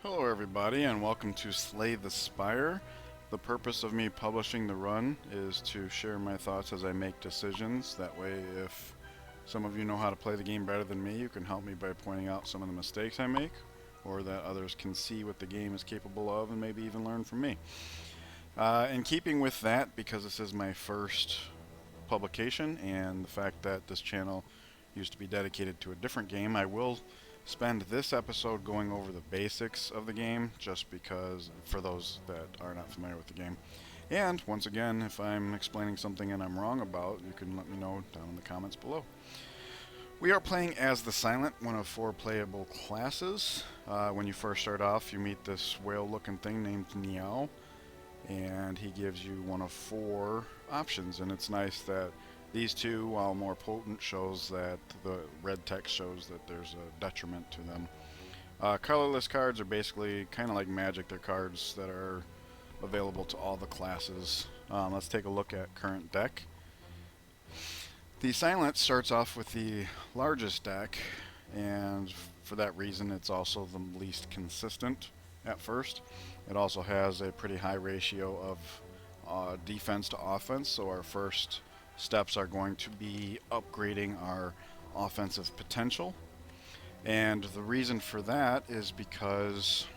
Hello everybody and welcome to Slay the Spire. The purpose of me publishing the run is to share my thoughts as I make decisions. That way if some of you know how to play the game better than me, you can help me by pointing out some of the mistakes I make, or that others can see what the game is capable of and maybe even learn from me. In keeping with that, because this is my first publication and the fact that this channel used to be dedicated to a different game, I will spend this episode going over the basics of the game, just because for those that are not familiar with the game. And once again, if I'm explaining something and I'm wrong about, you can let me know down in the comments below. We are playing as the Silent, one of 4 playable classes. When you first start off, you meet this whale-looking thing named Niao, and he gives you one of 4 options, and it's nice that these two, while more potent, shows that the red text shows that there's a detriment to them. Colorless cards are basically kind of like magic. They're cards that are available to all the classes. Let's take a look at current deck. The Silent starts off with the largest deck, and for that reason it's also the least consistent at first. It also has a pretty high ratio of defense to offense, so our first steps are going to be upgrading our offensive potential. And the reason for that is because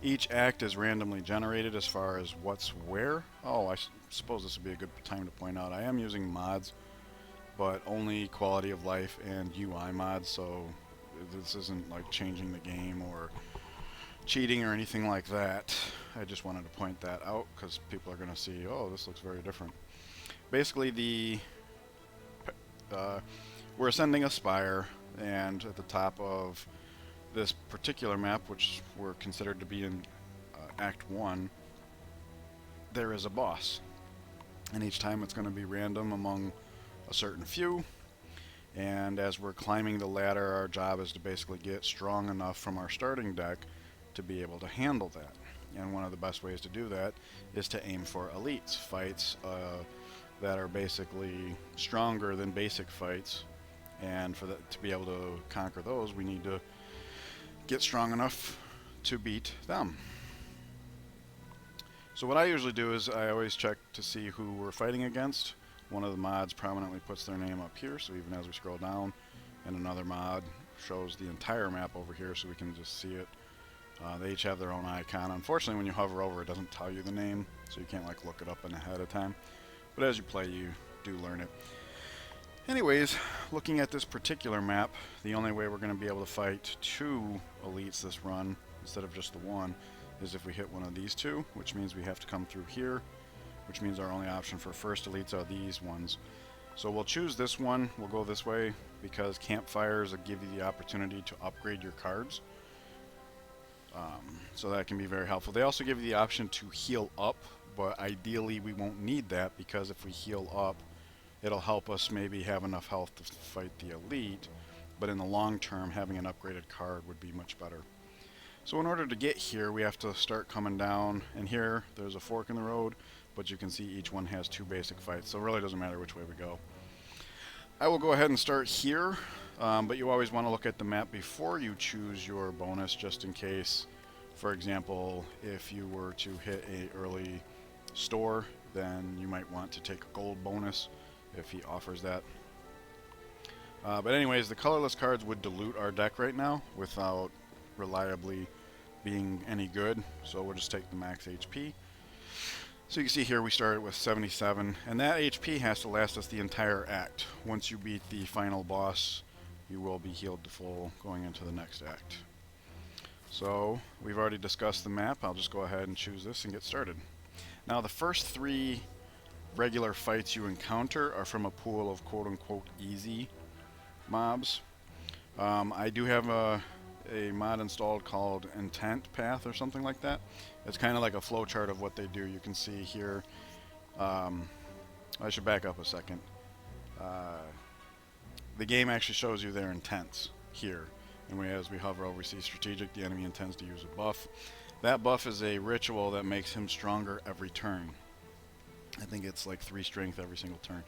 each act is randomly generated as far as what's where. Oh, I suppose this would be a good time to point out I am using mods, but only quality of life and UI mods, so this isn't like changing the game or cheating or anything like that. I just wanted to point that out because people are going to see, oh, this looks very different. Basically, we're ascending a spire, and at the top of this particular map, which we're considered to be in Act 1, there is a boss. And each time it's going to be random among a certain few. And as we're climbing the ladder, our job is to basically get strong enough from our starting deck to be able to handle that. And one of the best ways to do that is to aim for elites, fights that are basically stronger than basic fights, and for that to be able to conquer those, we need to get strong enough to beat them. So what I usually do is I always check to see who we're fighting against. One of the mods prominently puts their name up here, so even as we scroll down, and another mod shows the entire map over here so we can just see it. They each have their own icon. Unfortunately, when you hover over, it doesn't tell you the name, so you can't like look it up ahead of time. But as you play, you do learn it. Anyways, looking at this particular map, the only way we're going to be able to fight 2 elites this run, instead of just the one, is if we hit one of these 2, which means we have to come through here, which means our only option for first elites are these ones. So we'll choose this one, we'll go this way, because campfires will give you the opportunity to upgrade your cards. So that can be very helpful. They also give you the option to heal up, but ideally we won't need that, because if we heal up, it'll help us maybe have enough health to fight the elite, but in the long term, having an upgraded card would be much better. So in order to get here, we have to start coming down, and here there's a fork in the road, but you can see each one has 2 basic fights, so it really doesn't matter which way we go. I will go ahead and start here, but you always want to look at the map before you choose your bonus, just in case. For example, if you were to hit a early store, then you might want to take a gold bonus if he offers that. But anyways, the colorless cards would dilute our deck right now without reliably being any good, so we'll just take the max HP. So you can see here we started with 77, and that HP has to last us the entire act. Once you beat the final boss, you will be healed to full going into the next act. So we've already discussed the map. I'll just go ahead and choose this and get started. Now the first 3 regular fights you encounter are from a pool of quote-unquote easy mobs. I do have a mod installed called Intent Path or something like that. It's kind of like a flowchart of what they do. You can see here. I should back up a second. The game actually shows you their intents here. And as we hover over, we see strategic. The enemy intends to use a buff. That buff is a ritual that makes him stronger every turn. I think it's like 3 strength every single turn.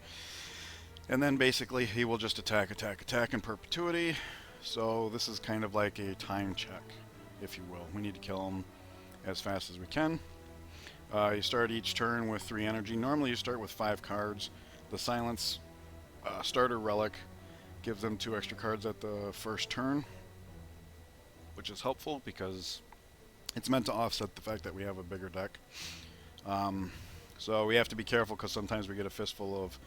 And then basically he will just attack, attack, attack in perpetuity. So this is kind of like a time check. if you will. We need to kill them as fast as we can. You start each turn with 3 energy. Normally you start with 5 cards. The Silence starter relic gives them 2 extra cards at the first turn, which is helpful because it's meant to offset the fact that we have a bigger deck. So we have to be careful because sometimes we get a fistful of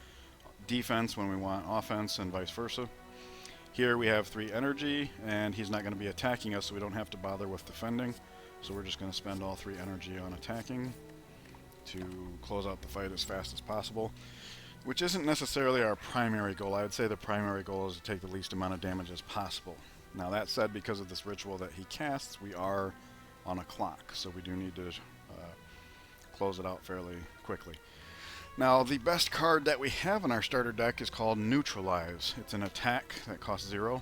defense when we want offense and vice versa. Here we have 3 energy, and he's not going to be attacking us, so we don't have to bother with defending. So we're just going to spend all 3 energy on attacking to close out the fight as fast as possible, which isn't necessarily our primary goal. I would say the primary goal is to take the least amount of damage as possible. Now that said, because of this ritual that he casts, we are on a clock, so we do need to close it out fairly quickly. Now, the best card that we have in our starter deck is called Neutralize. It's an attack that costs 0.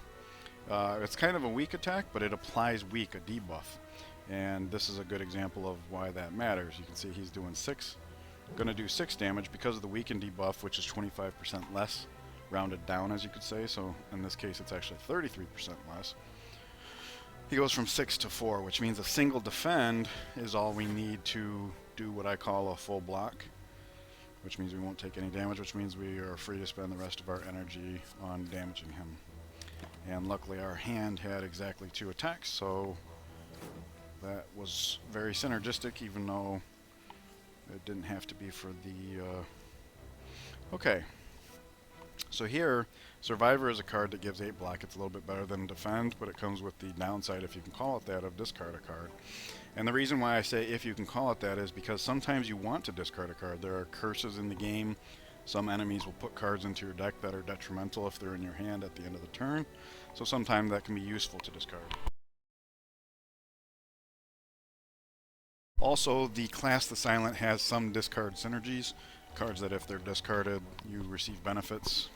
It's kind of a weak attack, but it applies weak, a debuff. And this is a good example of why that matters. You can see he's doing 6. Going to do 6 damage because of the weaken debuff, which is 25% less, rounded down as you could say. So in this case, it's actually 33% less. He goes from 6 to 4, which means a single defend is all we need to do what I call a full block, which means we won't take any damage, which means we are free to spend the rest of our energy on damaging him. And luckily our hand had exactly 2 attacks, so that was very synergistic, even though it didn't have to be for the... Okay, so here, Survivor is a card that gives 8 block. It's a little bit better than Defend, but it comes with the downside, if you can call it that, of discard a card. And the reason why I say if you can call it that is because sometimes you want to discard a card. There are curses in the game. Some enemies will put cards into your deck that are detrimental if they're in your hand at the end of the turn. So sometimes that can be useful to discard. Also, the class The Silent has some discard synergies. Cards that if they're discarded, you receive benefits.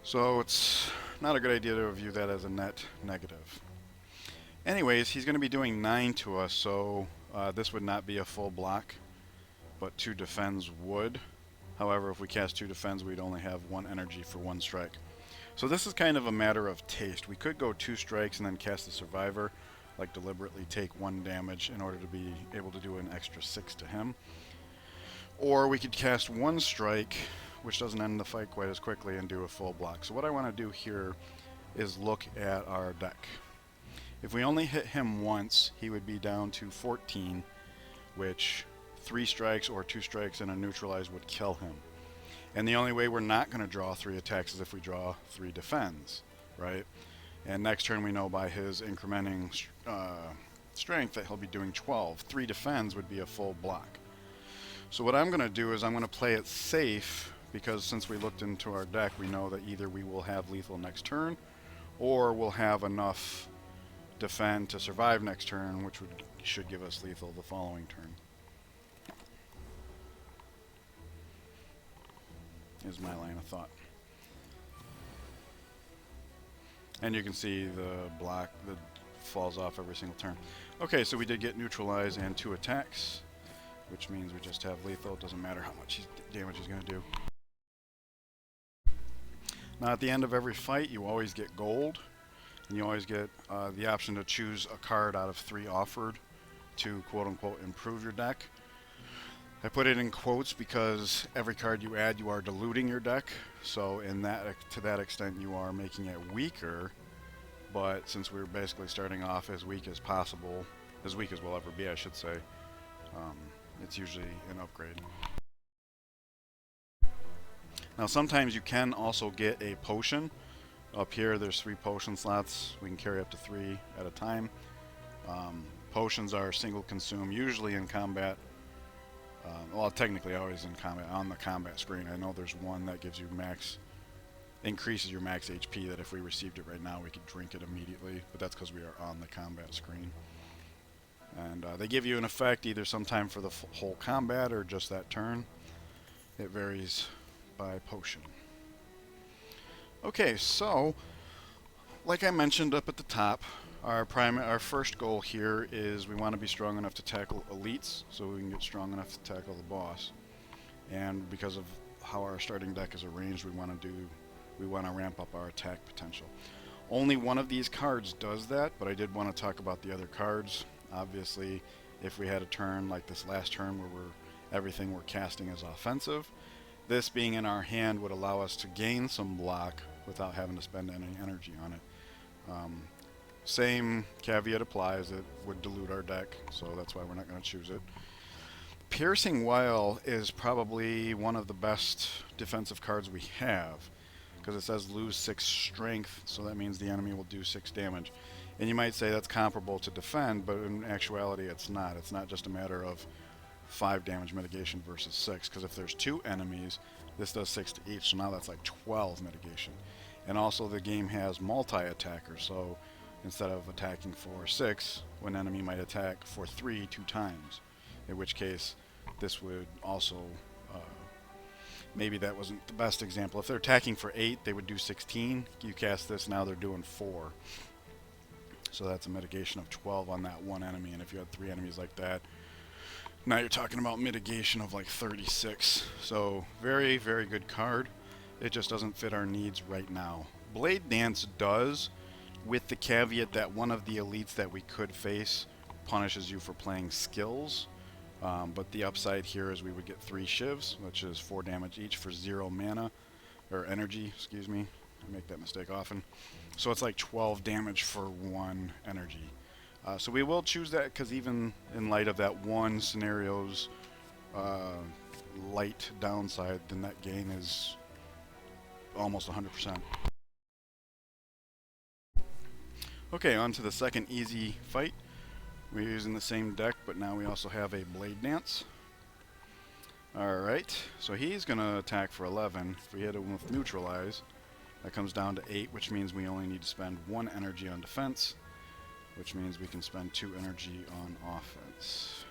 So it's not a good idea to view that as a net negative. Anyways, he's going to be doing 9 to us, so this would not be a full block, but 2 defends would. However, if we cast 2 defends, we'd only have 1 energy for 1 strike. So this is kind of a matter of taste. We could go 2 strikes and then cast the Survivor, like deliberately take 1 damage in order to be able to do an extra 6 to him. Or we could cast 1 strike, which doesn't end the fight quite as quickly, and do a full block. So what I want to do here is look at our deck. If we only hit him once, he would be down to 14, which 3 strikes or 2 strikes and a neutralize would kill him. And the only way we're not going to draw 3 attacks is if we draw 3 defends, right? And next turn we know by his incrementing strength that he'll be doing 12. 3 defends would be a full block. So what I'm going to do is I'm going to play it safe, because since we looked into our deck, we know that either we will have lethal next turn, or we'll have enough defend to survive next turn, which should give us lethal the following turn. Is my line of thought. And you can see the block that falls off every single turn. Okay, so we did get neutralize and 2 attacks, which means we just have lethal. It doesn't matter how much damage he's going to do. Now at the end of every fight, you always get gold, and you always get the option to choose a card out of 3 offered to quote-unquote improve your deck. I put it in quotes because every card you add, you are diluting your deck. So to that extent, you are making it weaker. But since we're basically starting off as weak as possible, as weak as we'll ever be, I should say, it's usually an upgrade. Now sometimes you can also get a potion. Up here there's 3 potion slots. We can carry up to 3 at a time. Potions are single consume, usually in combat. Well, technically always in combat, on the combat screen. I know there's one that gives you increases your max HP, that if we received it right now we could drink it immediately, but that's because we are on the combat screen. And they give you an effect either sometime for the whole combat or just that turn. It varies by potion. Okay, so like I mentioned up at the top, our first goal here is we want to be strong enough to tackle elites, so we can get strong enough to tackle the boss. And because of how our starting deck is arranged, we want to ramp up our attack potential. Only one of these cards does that, but I did want to talk about the other cards. Obviously, if we had a turn like this last turn where everything we're casting is offensive, this being in our hand would allow us to gain some block without having to spend any energy on it. Same caveat applies, it would dilute our deck, so that's why we're not going to choose it. Piercing Wile is probably one of the best defensive cards we have, because it says lose 6 strength, so that means the enemy will do 6 damage. And you might say that's comparable to defend, but in actuality it's not. It's not just a matter of 5 damage mitigation versus 6, because if there's 2 enemies, this does 6 to each, so now that's like 12 mitigation. And also the game has multi-attackers, so instead of attacking for 6, one enemy might attack for 3 2 times, in which case this would also, maybe that wasn't the best example. If they're attacking for 8, they would do 16. You cast this, now they're doing 4. So that's a mitigation of 12 on that one enemy, and if you had 3 enemies like that, now you're talking about mitigation of like 36. So very, very good card. It just doesn't fit our needs right now. Blade Dance does, with the caveat that one of the elites that we could face punishes you for playing skills. But the upside here is we would get 3 shivs, which is 4 damage each for 0 mana, or energy, excuse me. I make that mistake often. So it's like 12 damage for 1 energy. So we will choose that because even in light of that one scenario's light downside, the net gain is almost 100%. Okay, on to the second easy fight. We're using the same deck, but now we also have a Blade Dance. Alright, so he's going to attack for 11. If we hit him with Neutralize, that comes down to 8, which means we only need to spend 1 energy on defense, which means we can spend 2 energy on offense.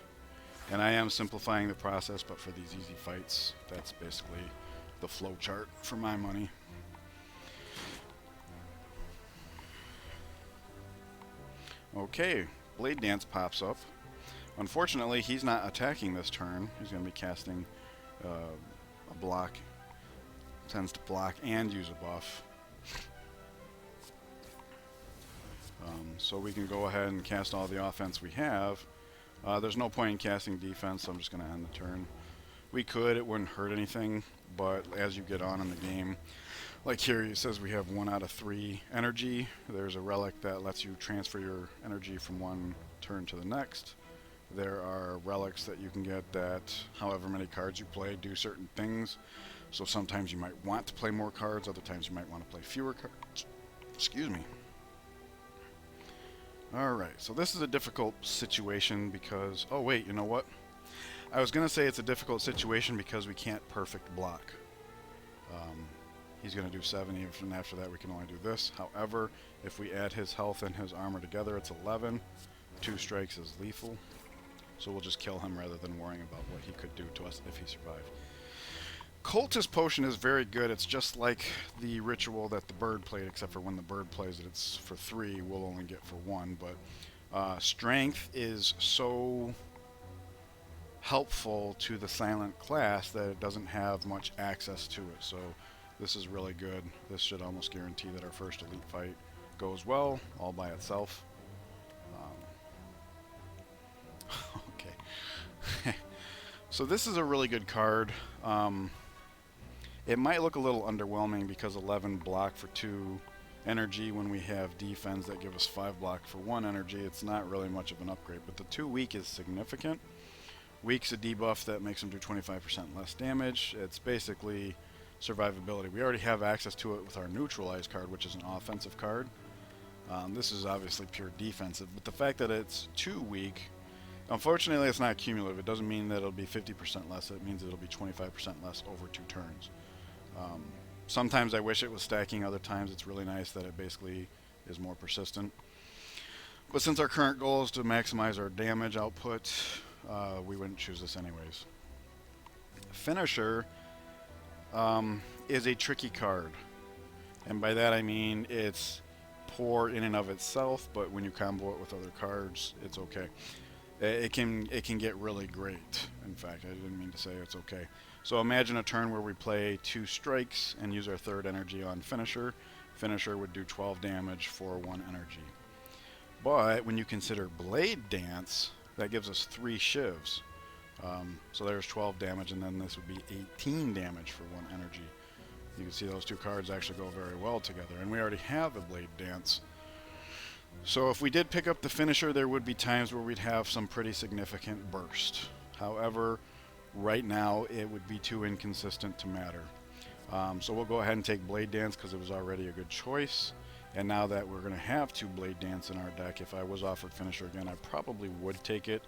And I am simplifying the process, but for these easy fights, that's basically the flow chart for my money. Okay, Blade Dance pops up. Unfortunately, he's not attacking this turn. He's going to be casting a block. Tends to block and use a buff. So we can go ahead and cast all the offense we have. There's no point in casting defense, so I'm just going to end the turn. We could, it wouldn't hurt anything, but as you get on in the game, like here it says we have 1 out of 3 energy. There's a relic that lets you transfer your energy from one turn to the next. There are relics that you can get that, however many cards you play, do certain things. So sometimes you might want to play more cards, other times you might want to play fewer cards. Excuse me. Alright, so this is a difficult situation because... Oh wait, you know what? I was going to say it's a difficult situation because we can't perfect block. He's going to do 70, and after that we can only do this. However, if we add his health and his armor together, it's 11. 2 strikes is lethal. So we'll just kill him rather than worrying about what he could do to us if he survived. Cultist Potion is very good. It's just like the ritual that the bird played, except for when the bird plays it, it's for 3. We'll only get for 1. But Strength is so helpful to the silent class that it doesn't have much access to it. So this is really good. This should almost guarantee that our first elite fight goes well, all by itself. Okay. So this is a really good card. It might look a little underwhelming because 11 block for 2 energy when we have defense that give us 5 block for 1 energy. It's not really much of an upgrade, but the 2 weak is significant. Weak's a debuff that makes them do 25% less damage. It's basically survivability. We already have access to it with our Neutralize card, which is an offensive card. This is obviously pure defensive, but the fact that it's 2 weak, unfortunately it's not cumulative. It doesn't mean that it'll be 50% less. It means it'll be 25% less over 2 turns. Sometimes I wish it was stacking. Other times it's really nice that it basically is more persistent. But since our current goal is to maximize our damage output, we wouldn't choose this anyways. Finisher is a tricky card. And by that I mean it's poor in and of itself, but when you combo it with other cards, it's okay. It can get really great. In fact, I didn't mean to say it's okay. So imagine a turn where we play 2 strikes and use our 3rd energy on Finisher. finisher would do 12 damage for 1 energy. But when you consider Blade Dance, that gives us 3 shivs. So there's 12 damage, and then this would be 18 damage for 1 energy. You can see those 2 cards actually go very well together, and we already have a Blade Dance. So if we did pick up the finisher, there would be times where we'd have some pretty significant burst. However, right now it would be too inconsistent to matter. So we'll go ahead and take Blade Dance because it was already a good choice. And now that we're going to have 2 Blade Dance in our deck, if I was offered finisher again, I probably would take it,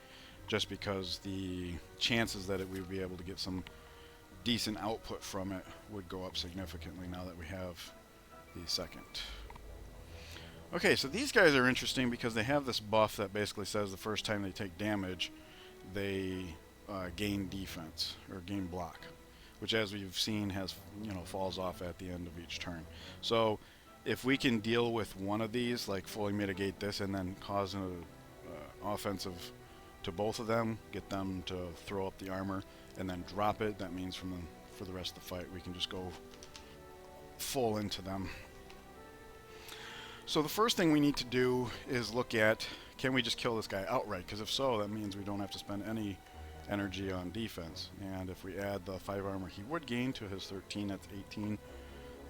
just because the chances that we would be able to get some decent output from it would go up significantly now that we have the second. Okay, so these guys are interesting because they have this buff that basically says the first time they take damage, they gain defense or gain block, which, as we've seen, has falls off at the end of each turn. So if we can deal with one of these, like fully mitigate this, and then cause an offensive to both of them, get them to throw up the armor, and then drop it, that means for the rest of the fight we can just go full into them. So the first thing we need to do is look at, can we just kill this guy outright? Because if so, that means we don't have to spend any energy on defense. And if we add the 5 armor he would gain to his 13, that's 18.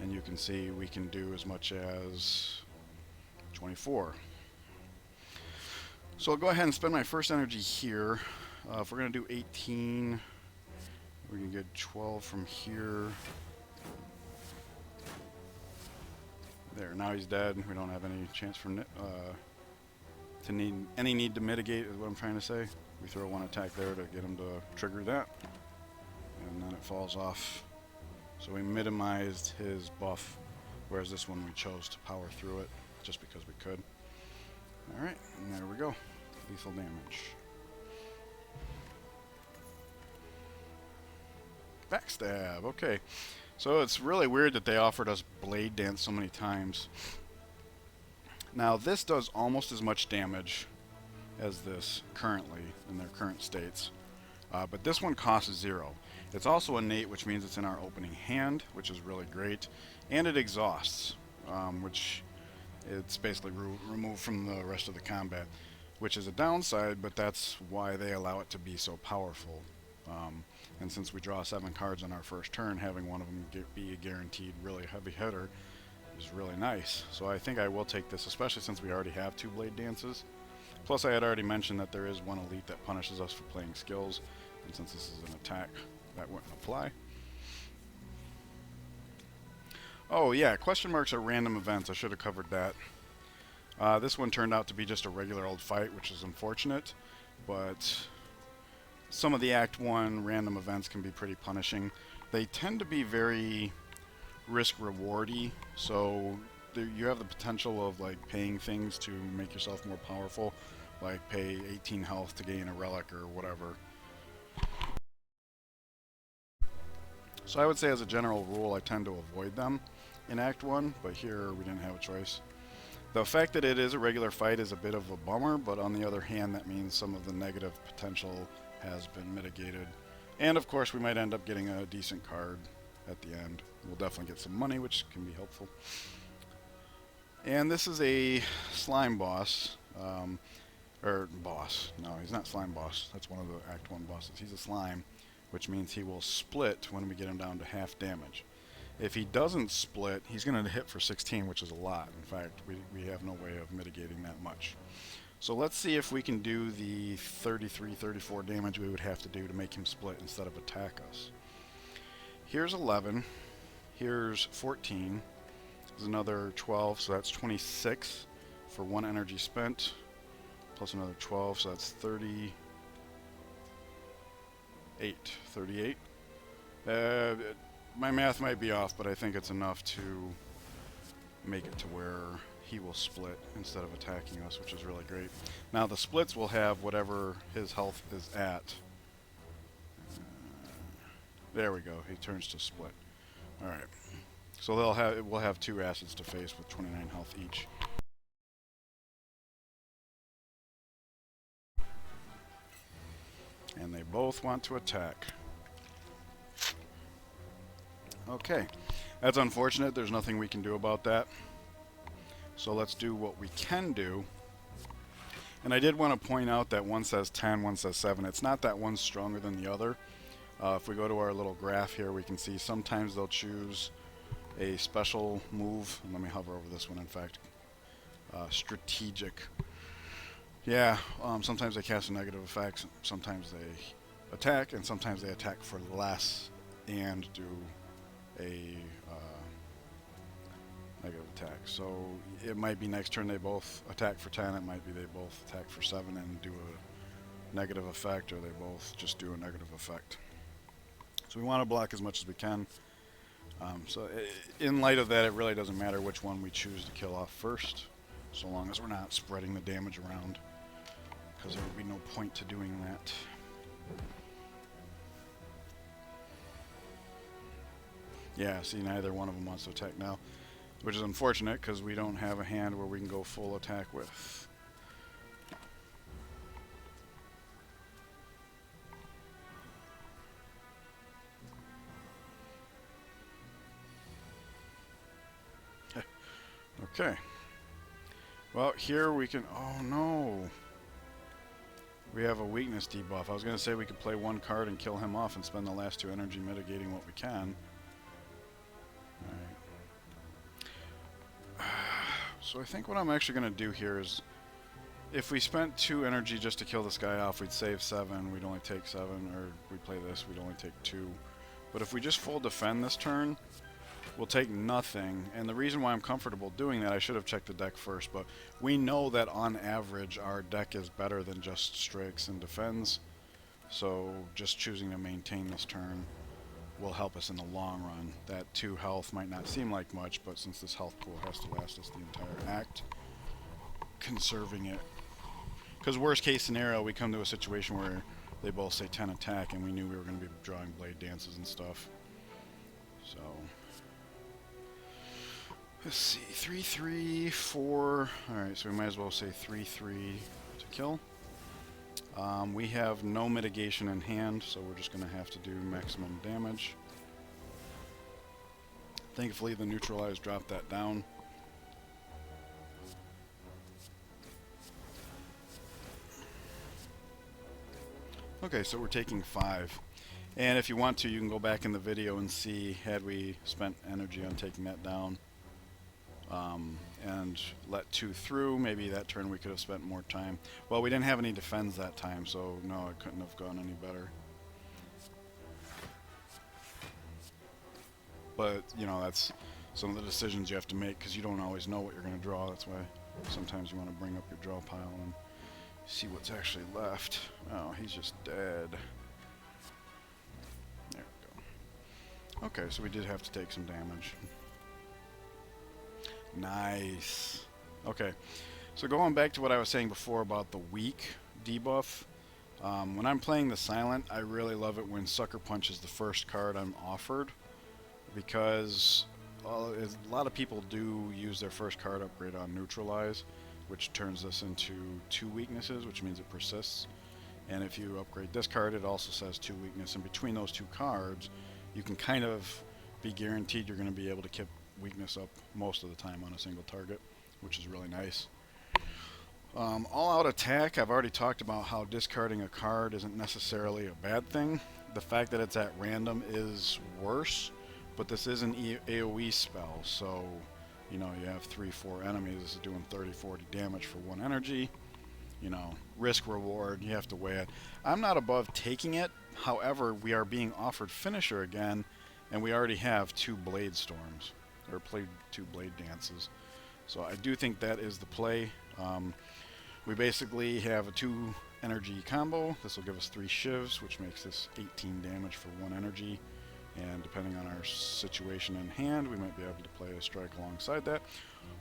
And you can see we can do as much as 24. So I'll go ahead and spend my first energy here. If we're going to do 18, we can get 12 from here. There, now he's dead. We don't have any chance for any need to mitigate, is what I'm trying to say. We throw 1 attack there to get him to trigger that, and then it falls off. So we minimized his buff, whereas this one we chose to power through it just because we could. Alright, and there we go. Lethal damage. Backstab, okay. So it's really weird that they offered us Blade Dance so many times. Now this does almost as much damage as this currently in their current states, but this one costs 0. It's also innate, which means it's in our opening hand, which is really great, and it exhausts, which it's basically removed from the rest of the combat, which is a downside, but that's why they allow it to be so powerful. And since we draw 7 cards on our first turn, having one of them be a guaranteed really heavy hitter is really nice. So I think I will take this, especially since we already have 2 Blade Dances. Plus I had already mentioned that there is one elite that punishes us for playing skills, and since this is an attack, that wouldn't apply. Oh yeah, question marks are random events. I should have covered that. This one turned out to be just a regular old fight, which is unfortunate, but some of the Act 1 random events can be pretty punishing. They tend to be very risk-rewardy, so you have the potential of like paying things to make yourself more powerful, like pay 18 health to gain a relic or whatever. So I would say as a general rule I tend to avoid them in Act 1, but here we didn't have a choice. The fact that it is a regular fight is a bit of a bummer, but on the other hand that means some of the negative potential has been mitigated. And of course we might end up getting a decent card at the end. We'll definitely get some money, which can be helpful. And this is a slime boss. No, he's not slime boss. That's one of the Act 1 bosses. He's a slime, which means he will split when we get him down to half damage. If he doesn't split, he's going to hit for 16, which is a lot. In fact, we have no way of mitigating that much. So let's see if we can do the 33, 34 damage we would have to do to make him split instead of attack us. Here's 11. Here's 14. There's another 12, so that's 26 for 1 energy spent. Plus another 12, so that's 38. 38. My math might be off, but I think it's enough to make it to where he will split instead of attacking us, which is really great. Now the splits will have whatever his health is at. There we go. He turns to split. All right. So we'll have 2 acids to face with 29 health each. And they both want to attack. Okay. That's unfortunate. There's nothing we can do about that. So let's do what we can do. And I did want to point out that one says 10, one says 7. It's not that one's stronger than the other. If we go to our little graph here, we can see sometimes they'll choose a special move. Let me hover over this one, in fact. Strategic. Yeah, sometimes they cast a negative effect, sometimes they attack, and sometimes they attack for less and do a negative attack. So it might be next turn they both attack for 10, it might be they both attack for 7 and do a negative effect, or they both just do a negative effect. So we want to block as much as we can. In light of that, it really doesn't matter which one we choose to kill off first, so long as we're not spreading the damage around, because there would be no point to doing that. Yeah, see, neither one of them wants to attack now, which is unfortunate because we don't have a hand where we can go full attack with. Okay. Well, here we can... Oh, no. We have a weakness debuff. I was going to say we could play one card and kill him off and spend the last 2 energy mitigating what we can. Alright. So I think what I'm actually going to do here is... If we spent 2 energy just to kill this guy off, we'd save 7. We'd only take 7. Or we play this, we'd only take 2. But if we just full defend this turn... We'll take nothing, and the reason why I'm comfortable doing that, I should have checked the deck first, but we know that on average our deck is better than just strikes and defends, so just choosing to maintain this turn will help us in the long run. That 2 health might not seem like much, but since this health pool has to last us the entire act, conserving it. Because worst case scenario, we come to a situation where they both say 10 attack, and we knew we were going to be drawing blade dances and stuff. So... Let's see, 3, 3, 4. Alright, so we might as well say 3, 3 to kill. We have no mitigation in hand, so we're just going to have to do maximum damage. Thankfully, the neutralize dropped that down. Okay, so we're taking 5. And if you want to, you can go back in the video and see, had we spent energy on taking that down. And let 2 through, maybe that turn we could have spent more time. Well, we didn't have any defense that time, so no, it couldn't have gone any better. But, you know, that's some of the decisions you have to make, because you don't always know what you're going to draw. That's why sometimes you want to bring up your draw pile and see what's actually left. Oh, he's just dead. There we go. Okay, so we did have to take some damage. Nice. Okay, so going back to what I was saying before about the weak debuff, when I'm playing the Silent, I really love it when Sucker Punch is the first card I'm offered, because a lot of people do use their first card upgrade on Neutralize, which turns this into 2 weaknesses, which means it persists. And if you upgrade this card, it also says 2 weakness, and between those 2 cards, you can kind of be guaranteed you're going to be able to keep weakness up most of the time on a single target, which is really nice. All-out attack, I've already talked about how discarding a card isn't necessarily a bad thing. The fact that it's at random is worse, but this is an AoE spell, so you know, you have 3-4 enemies, this is doing 30-40 damage for 1 energy. You know, risk reward, you have to weigh it. I'm not above taking it, however, we are being offered finisher again, and we already have 2 blade storms. Or played 2 blade dances. So I do think that is the play. We basically have a 2 energy combo. This will give us 3 shivs, which makes this 18 damage for 1 energy. And depending on our situation in hand, we might be able to play a strike alongside that.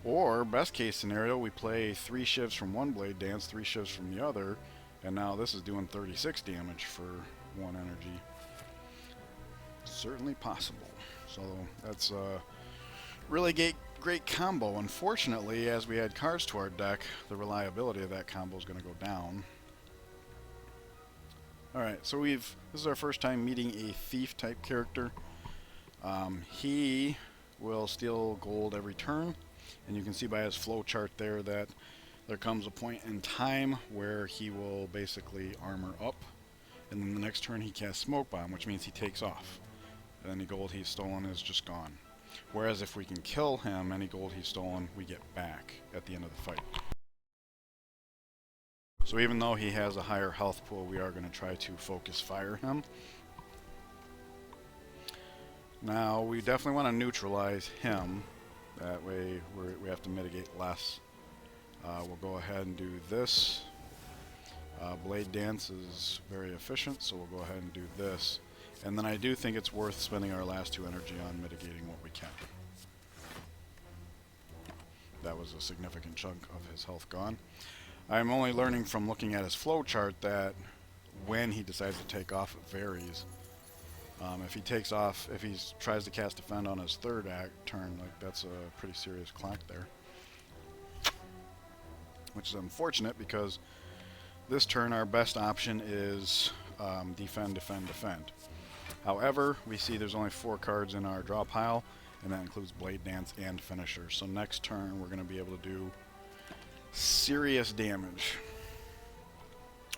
Or, best case scenario, we play 3 shivs from 1 blade dance, 3 shivs from the other, and now this is doing 36 damage for 1 energy. Certainly possible. So that's really great combo. Unfortunately, as we add cards to our deck, the reliability of that combo is going to go down. Alright, so this is our first time meeting a thief type character. He will steal gold every turn. And you can see by his flow chart there that there comes a point in time where he will basically armor up, and then the next turn he casts Smoke Bomb, which means he takes off. And any gold he's stolen is just gone. Whereas if we can kill him, any gold he's stolen, we get back at the end of the fight. So even though he has a higher health pool, we are going to try to focus fire him. Now, we definitely want to neutralize him. That way we have to mitigate less. We'll go ahead and do this. Blade Dance is very efficient, so we'll go ahead and do this. And then I do think it's worth spending our last 2 energy on mitigating what we can. That was a significant chunk of his health gone. I'm only learning from looking at his flow chart that when he decides to take off, it varies. If he takes off, if he tries to cast Defend on his third turn, like that's a pretty serious clock there. Which is unfortunate because this turn our best option is defend, defend, defend. However, we see there's only 4 cards in our draw pile, and that includes Blade Dance and Finisher. So next turn we're going to be able to do serious damage.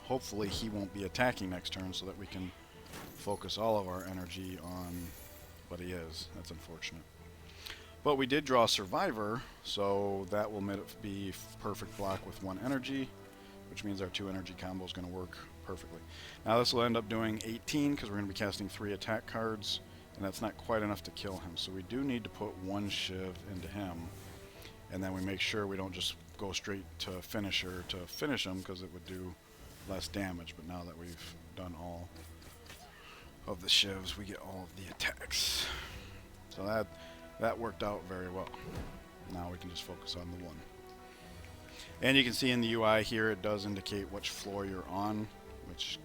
Hopefully he won't be attacking next turn so that we can focus all of our energy on what he is. That's unfortunate. But we did draw Survivor, so that will be perfect block with 1 energy, which means our 2 energy combo is going to work perfectly. Now this will end up doing 18 because we're going to be casting 3 attack cards, and that's not quite enough to kill him. So we do need to put 1 Shiv into him, and then we make sure we don't just go straight to Finisher to finish him because it would do less damage. But now that we've done all of the Shivs, we get all of the attacks. So that worked out very well. Now we can just focus on the 1. And you can see in the UI here it does indicate which floor you're on, which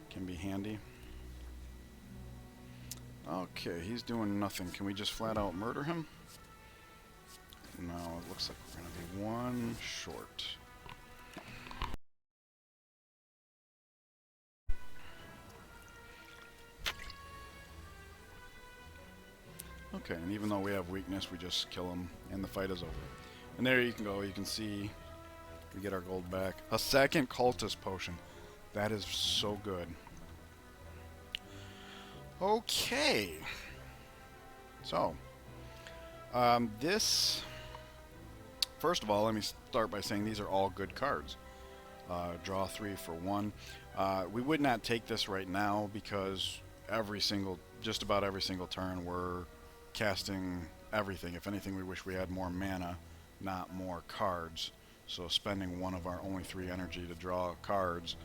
can be handy. Okay, he's doing nothing. Can we just flat out murder him? No, it looks like we're going to be 1 short. Okay, and even though we have weakness, we just kill him, and the fight is over. And there you can go. You can see we get our gold back. A second cultist potion. That is so good. Okay. So, this... First of all, let me start by saying these are all good cards. Draw 3 for 1. We would not take this right now because just about every single turn we're casting everything. If anything, we wish we had more mana, not more cards. So spending one of our only 3 energy to draw cards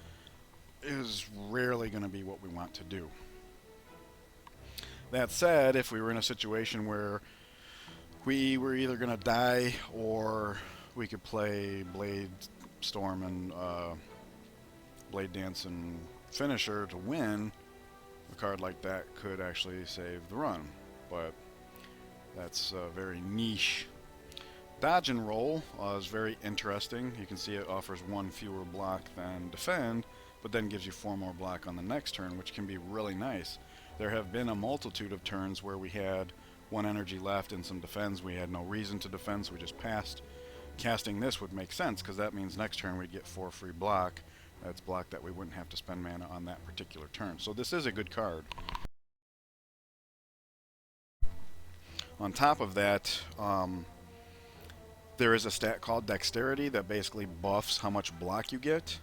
is rarely going to be what we want to do. That said, if we were in a situation where we were either going to die or we could play Blade Storm and Blade Dance and Finisher to win, a card like that could actually save the run. But that's very niche. Dodge and Roll is very interesting. You can see it offers 1 fewer block than Defend, but then gives you 4 more block on the next turn, which can be really nice. There have been a multitude of turns where we had 1 energy left and some defends. We had no reason to defend, so we just passed. Casting this would make sense because that means next turn we'd get 4 free block. That's block that we wouldn't have to spend mana on that particular turn. So this is a good card. On top of that, there is a stat called Dexterity that basically buffs how much block you get,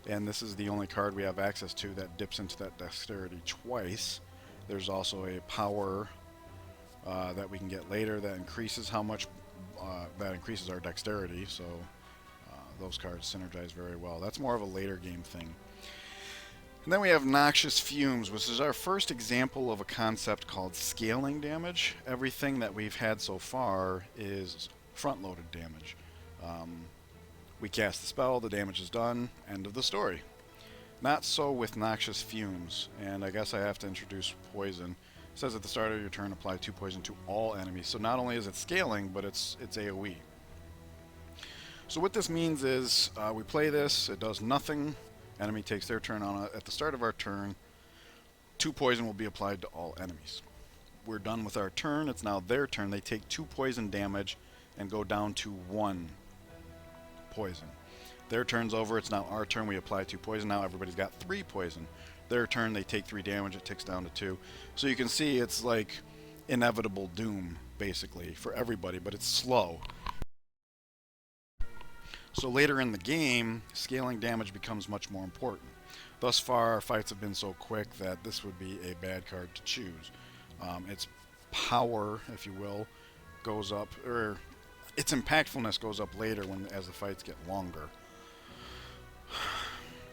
and this is the only card we have access to that dips into that Dexterity twice. There's also a Power that we can get later that increases how much that increases our Dexterity, so those cards synergize very well. That's more of a later game thing. And then we have Noxious Fumes, which is our first example of a concept called scaling damage. Everything that we've had so far is front-loaded damage. We cast the spell, the damage is done, end of the story. Not so with Noxious Fumes, and I guess I have to introduce poison. It says at the start of your turn, apply 2 poison to all enemies. So not only is it scaling, but it's AoE. So what this means is we play this, it does nothing. Enemy takes their turn on it. At the start of our turn, 2 poison will be applied to all enemies. We're done with our turn. It's now their turn. They take 2 poison damage, and go down to 1 poison. Their turn's over, it's now our turn, we apply 2 poison, now everybody's got 3 poison. Their turn, they take 3 damage, it ticks down to 2. So you can see it's like inevitable doom, basically, for everybody, but it's slow. So later in the game, scaling damage becomes much more important. Thus far, our fights have been so quick that this would be a bad card to choose. Its power, if you will, goes up, or its impactfulness goes up later as the fights get longer.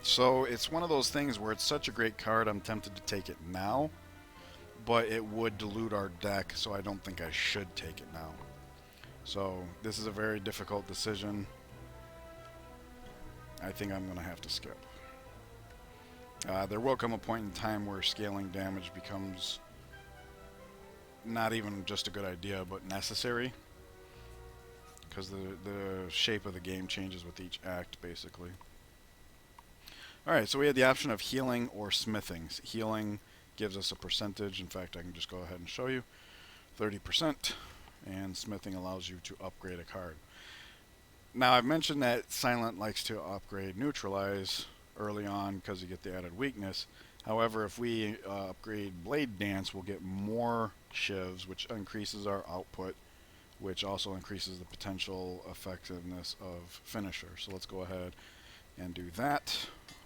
So it's one of those things where it's such a great card, I'm tempted to take it now, but it would dilute our deck, so I don't think I should take it now. So this is a very difficult decision. I think I'm going to have to skip. There will come a point in time where scaling damage becomes not even just a good idea, but necessary. Because the shape of the game changes with each act, basically. Alright, so we had the option of healing or smithing. Healing gives us a percentage. In fact, I can just go ahead and show you. 30%. And smithing allows you to upgrade a card. Now, I've mentioned that Silent likes to upgrade Neutralize early on because you get the added weakness. However, if we upgrade Blade Dance, we'll get more shivs, which increases our output, which also increases the potential effectiveness of Finisher. So let's go ahead and do that.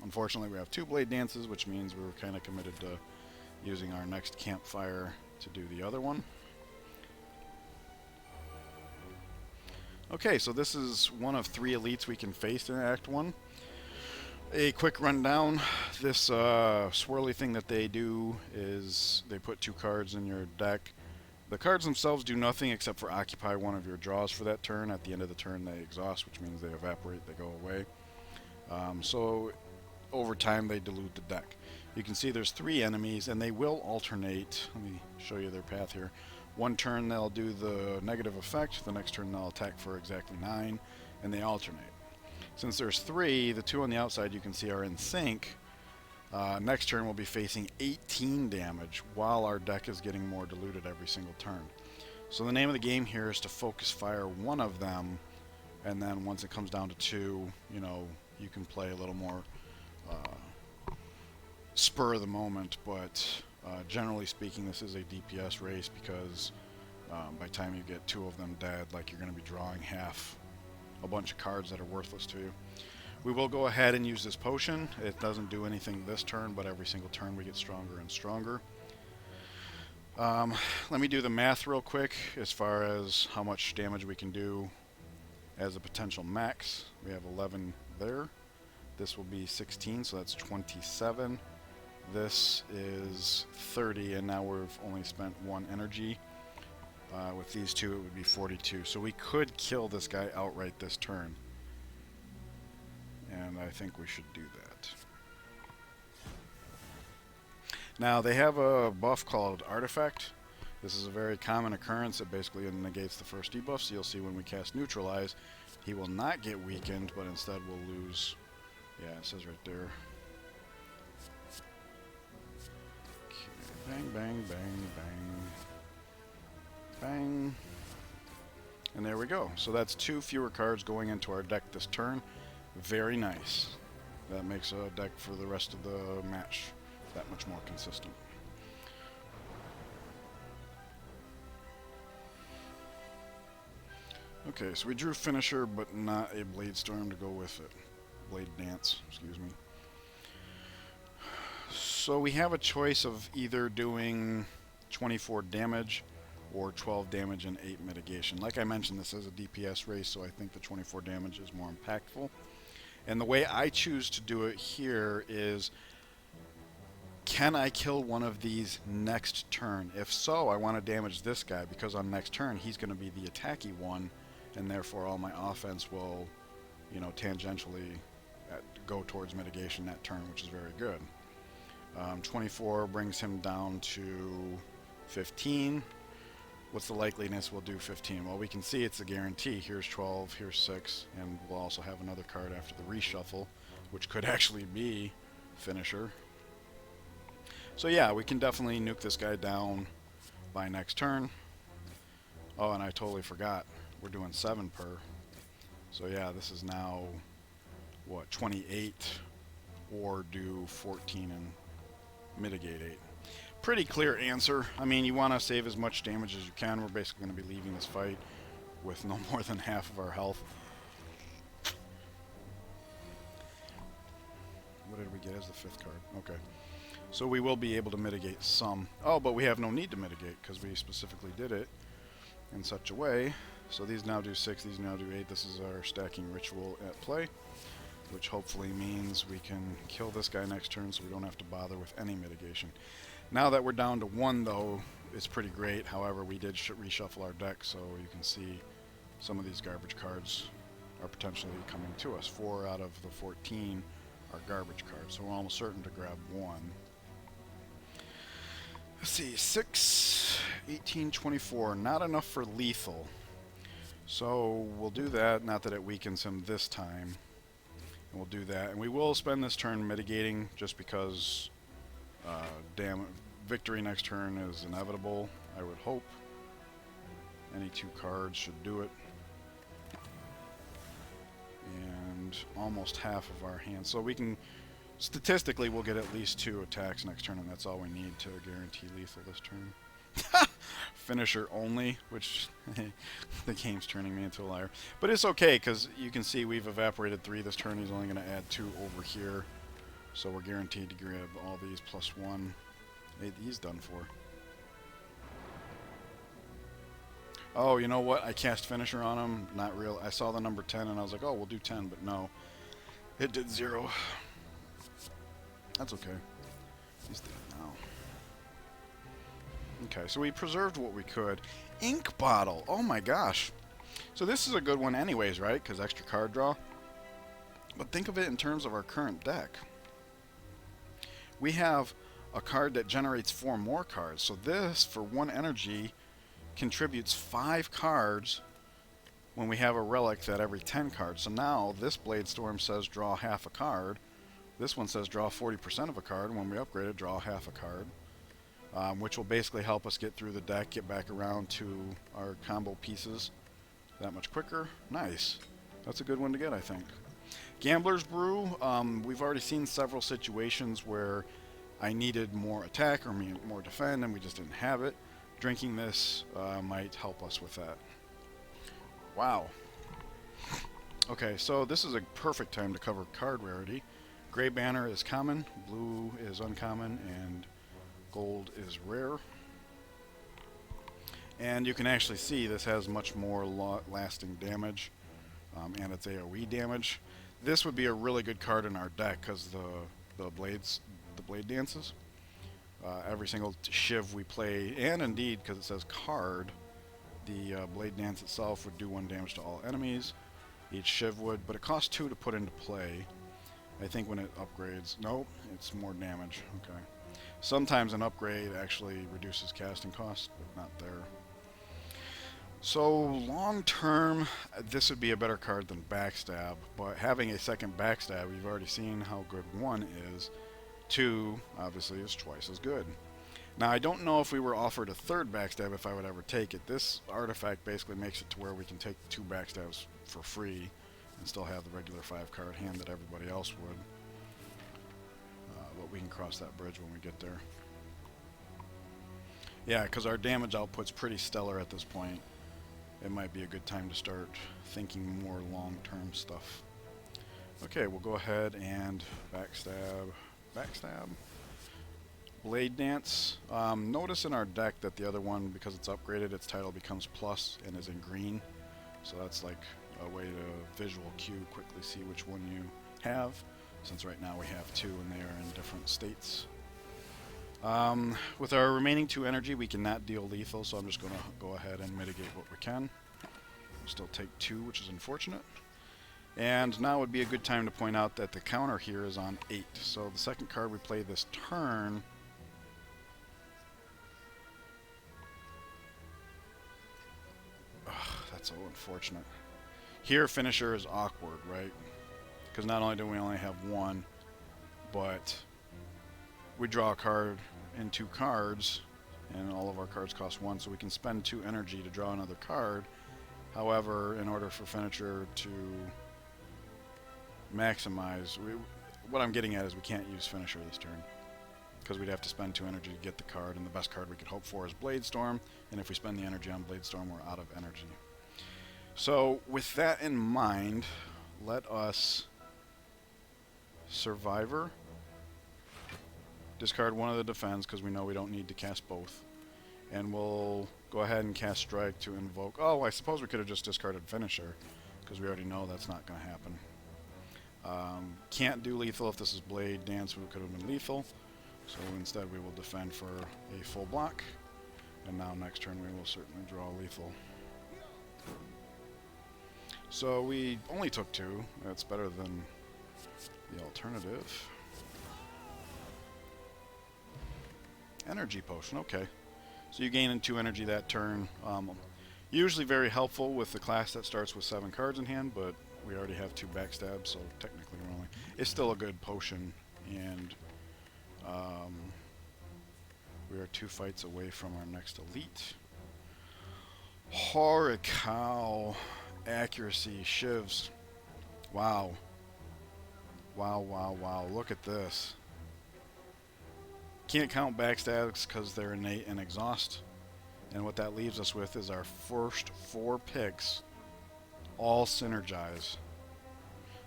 Unfortunately, we have 2 Blade Dances, which means we're kind of committed to using our next campfire to do the other one. Okay, so this is one of 3 elites we can face in Act 1. A quick rundown. This swirly thing that they do is they put 2 cards in your deck. The cards themselves do nothing except for occupy one of your draws for that turn. At the end of the turn they exhaust, which means they evaporate, they go away. So over time they dilute the deck. You can see there's 3 enemies and they will alternate. Let me show you their path here. One turn they'll do the negative effect, the next turn they'll attack for exactly 9, and they alternate. Since there's 3, the 2 on the outside you can see are in sync. Next turn we'll be facing 18 damage while our deck is getting more diluted every single turn. So the name of the game here is to focus fire one of them, and then once it comes down to 2, you know, you can play a little more spur of the moment, but generally speaking this is a DPS race because by the time you get 2 of them dead, like, you're going to be drawing a bunch of cards that are worthless to you. We will go ahead and use this potion. It doesn't do anything this turn, but every single turn we get stronger and stronger. Let me do the math real quick as far as how much damage we can do as a potential max. We have 11 there. This will be 16, so that's 27. This is 30, and now we've only spent 1 energy. With these 2, it would be 42. So we could kill this guy outright this turn. And I think we should do that. Now, they have a buff called Artifact. This is a very common occurrence. It basically negates the first debuff. So you'll see when we cast Neutralize, he will not get weakened, but instead will lose. Yeah, it says right there. Okay. Bang, bang, bang, bang. Bang. And there we go. So that's 2 fewer cards going into our deck this turn. Very nice. That makes a deck for the rest of the match that much more consistent. Okay, so we drew Finisher, but not a Blade Storm to go with it. Blade Dance, excuse me. So we have a choice of either doing 24 damage or 12 damage and 8 mitigation. Like I mentioned, this is a DPS race, so I think the 24 damage is more impactful. And the way I choose to do it here is, can I kill one of these next turn? If so, I want to damage this guy, because on next turn he's going to be the attacky one, and therefore all my offense will, you know, tangentially go towards mitigation that turn, which is very good. 24 brings him down to 15. What's the likeliness we'll do 15? Well, we can see it's a guarantee. Here's 12, here's 6, and we'll also have another card after the reshuffle, which could actually be Finisher. So yeah, we can definitely nuke this guy down by next turn. Oh, and I totally forgot. we're doing 7 per. So yeah, this is now, what, 28, or do 14 and mitigate 8. Pretty clear answer. I mean, you want to save as much damage as you can. We're basically going to be leaving this fight with no more than half of our health. What did we get as the 5th card? Okay. So we will be able to mitigate some. Oh, but we have no need to mitigate because we specifically did it in such a way. So these now do 6, these now do 8. This is our stacking ritual at play, which hopefully means we can kill this guy next turn so we don't have to bother with any mitigation. Now that we're down to 1, though, it's pretty great. However, we did reshuffle our deck, so you can see some of these garbage cards are potentially coming to us. 4 out of the 14 are garbage cards, so we're almost certain to grab 1. Let's see, 6, 18, 24, not enough for lethal. So we'll do that, not that it weakens him this time. And we'll do that, and we will spend this turn mitigating just because victory next turn is inevitable, I would hope. Any 2 cards should do it. And almost half of our hand. So we can, statistically, we'll get at least 2 attacks next turn, and that's all we need to guarantee lethal this turn. Finisher only, which the game's turning me into a liar. But it's okay, because you can see we've evaporated 3 this turn. He's only going to add 2 over here. So we're guaranteed to grab all these plus 1. Hey, he's done for. Oh, you know what? I cast Finisher on him. Not real. I saw the number 10 and I was like, oh, we'll do 10, but no. It did 0. That's okay. He's dead now. Okay, so we preserved what we could. Ink Bottle. Oh my gosh. So this is a good one anyways, right? Because extra card draw. But think of it in terms of our current deck. We have a card that generates 4 more cards. So this, for 1 energy, contributes 5 cards when we have a relic that every 10 cards. So now this Blade Storm says draw half a card. This one says draw 40% of a card. And when we upgrade it, draw half a card. Which will basically help us get through the deck, get back around to our combo pieces that much quicker. Nice. That's a good one to get, I think. Gambler's Brew. We've already seen several situations where I needed more attack or more defend, and we just didn't have it. Drinking this might help us with that. Wow. Okay, so this is a perfect time to cover card rarity. Gray Banner is common, blue is uncommon, and gold is rare. And you can actually see this has much more lasting damage, and it's AoE damage. This would be a really good card in our deck because the blade dances. Every single shiv we play, and indeed because it says card, the blade dance itself would do 1 damage to all enemies. Each shiv would, but it costs 2 to put into play. I think when it upgrades, nope, it's more damage. Okay. Sometimes an upgrade actually reduces casting cost, but not there. So long term, this would be a better card than Backstab, but having a second Backstab, you've already seen how good 1 is. 2, obviously, is twice as good. Now, I don't know if we were offered a 3rd Backstab if I would ever take it. This artifact basically makes it to where we can take 2 Backstabs for free and still have the regular 5-card hand that everybody else would. But we can cross that bridge when we get there. Yeah, because our damage output's pretty stellar at this point. It might be a good time to start thinking more long-term stuff. Okay, we'll go ahead and backstab. Blade Dance. Notice in our deck that the other one, because it's upgraded, its title becomes plus and is in green. So that's like a way to visual cue, quickly see which one you have, since right now we have 2 and they are in different states. With our remaining 2 energy, we cannot deal lethal, so I'm just going to go ahead and mitigate what we can. We'll still take 2, which is unfortunate. And now would be a good time to point out that the counter here is on 8. So the second card we play this turn... Ugh, that's so unfortunate. Here, Finisher is awkward, right? Because not only do we only have 1, but we draw a card in 2 cards, and all of our cards cost 1, so we can spend 2 energy to draw another card, However, in order for finisher to maximize, what I'm getting at is we can't use finisher this turn, because we'd have to spend 2 energy to get the card, and the best card we could hope for is Blade Storm, and if we spend the energy on Blade Storm, we're out of energy. So, with that in mind, let us Survivor, discard one of the defense, because we know we don't need to cast both, and we'll go ahead and cast Strike to invoke. Oh, I suppose we could have just discarded Finisher, because we already know that's not going to happen. Can't do lethal if this is Blade Dance, we could have been lethal. So instead we will defend for a full block. And now next turn we will certainly draw lethal. So we only took 2. That's better than the alternative. Energy Potion, okay. So you gain in 2 energy that turn. Usually very helpful with the class that starts with 7 cards in hand, but we already have 2 backstabs, so technically we're only... It's still a good potion, and we are 2 fights away from our next elite. Holy cow. Accuracy, shivs. Wow. Wow, wow, wow. Look at this. Can't count backstabs because they're innate and exhaust. And what that leaves us with is our first 4 picks all synergize.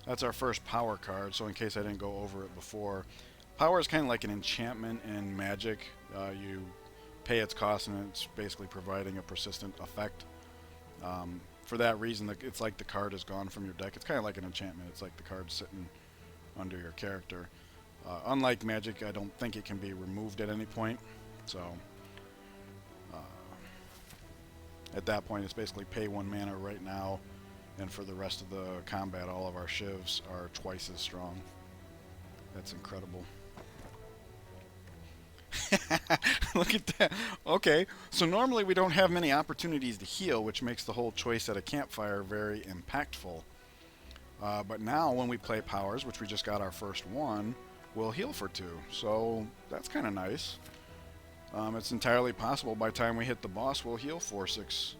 That's our first power card, so in case I didn't go over it before, power is kind of like an enchantment in Magic. You pay its cost and it's basically providing a persistent effect. For that reason, it's like the card is gone from your deck. It's kind of like an enchantment. It's like the card sitting under your character. Unlike Magic, I don't think it can be removed at any point. So at that point, it's basically pay 1 mana right now, and for the rest of the combat, all of our shivs are twice as strong. That's incredible. Look at that. Okay, so normally we don't have many opportunities to heal, which makes the whole choice at a campfire very impactful. But now when we play powers, which we just got our first one, we'll heal for 2. So that's kind of nice. It's entirely possible by the time we hit the boss, we'll heal 4/6.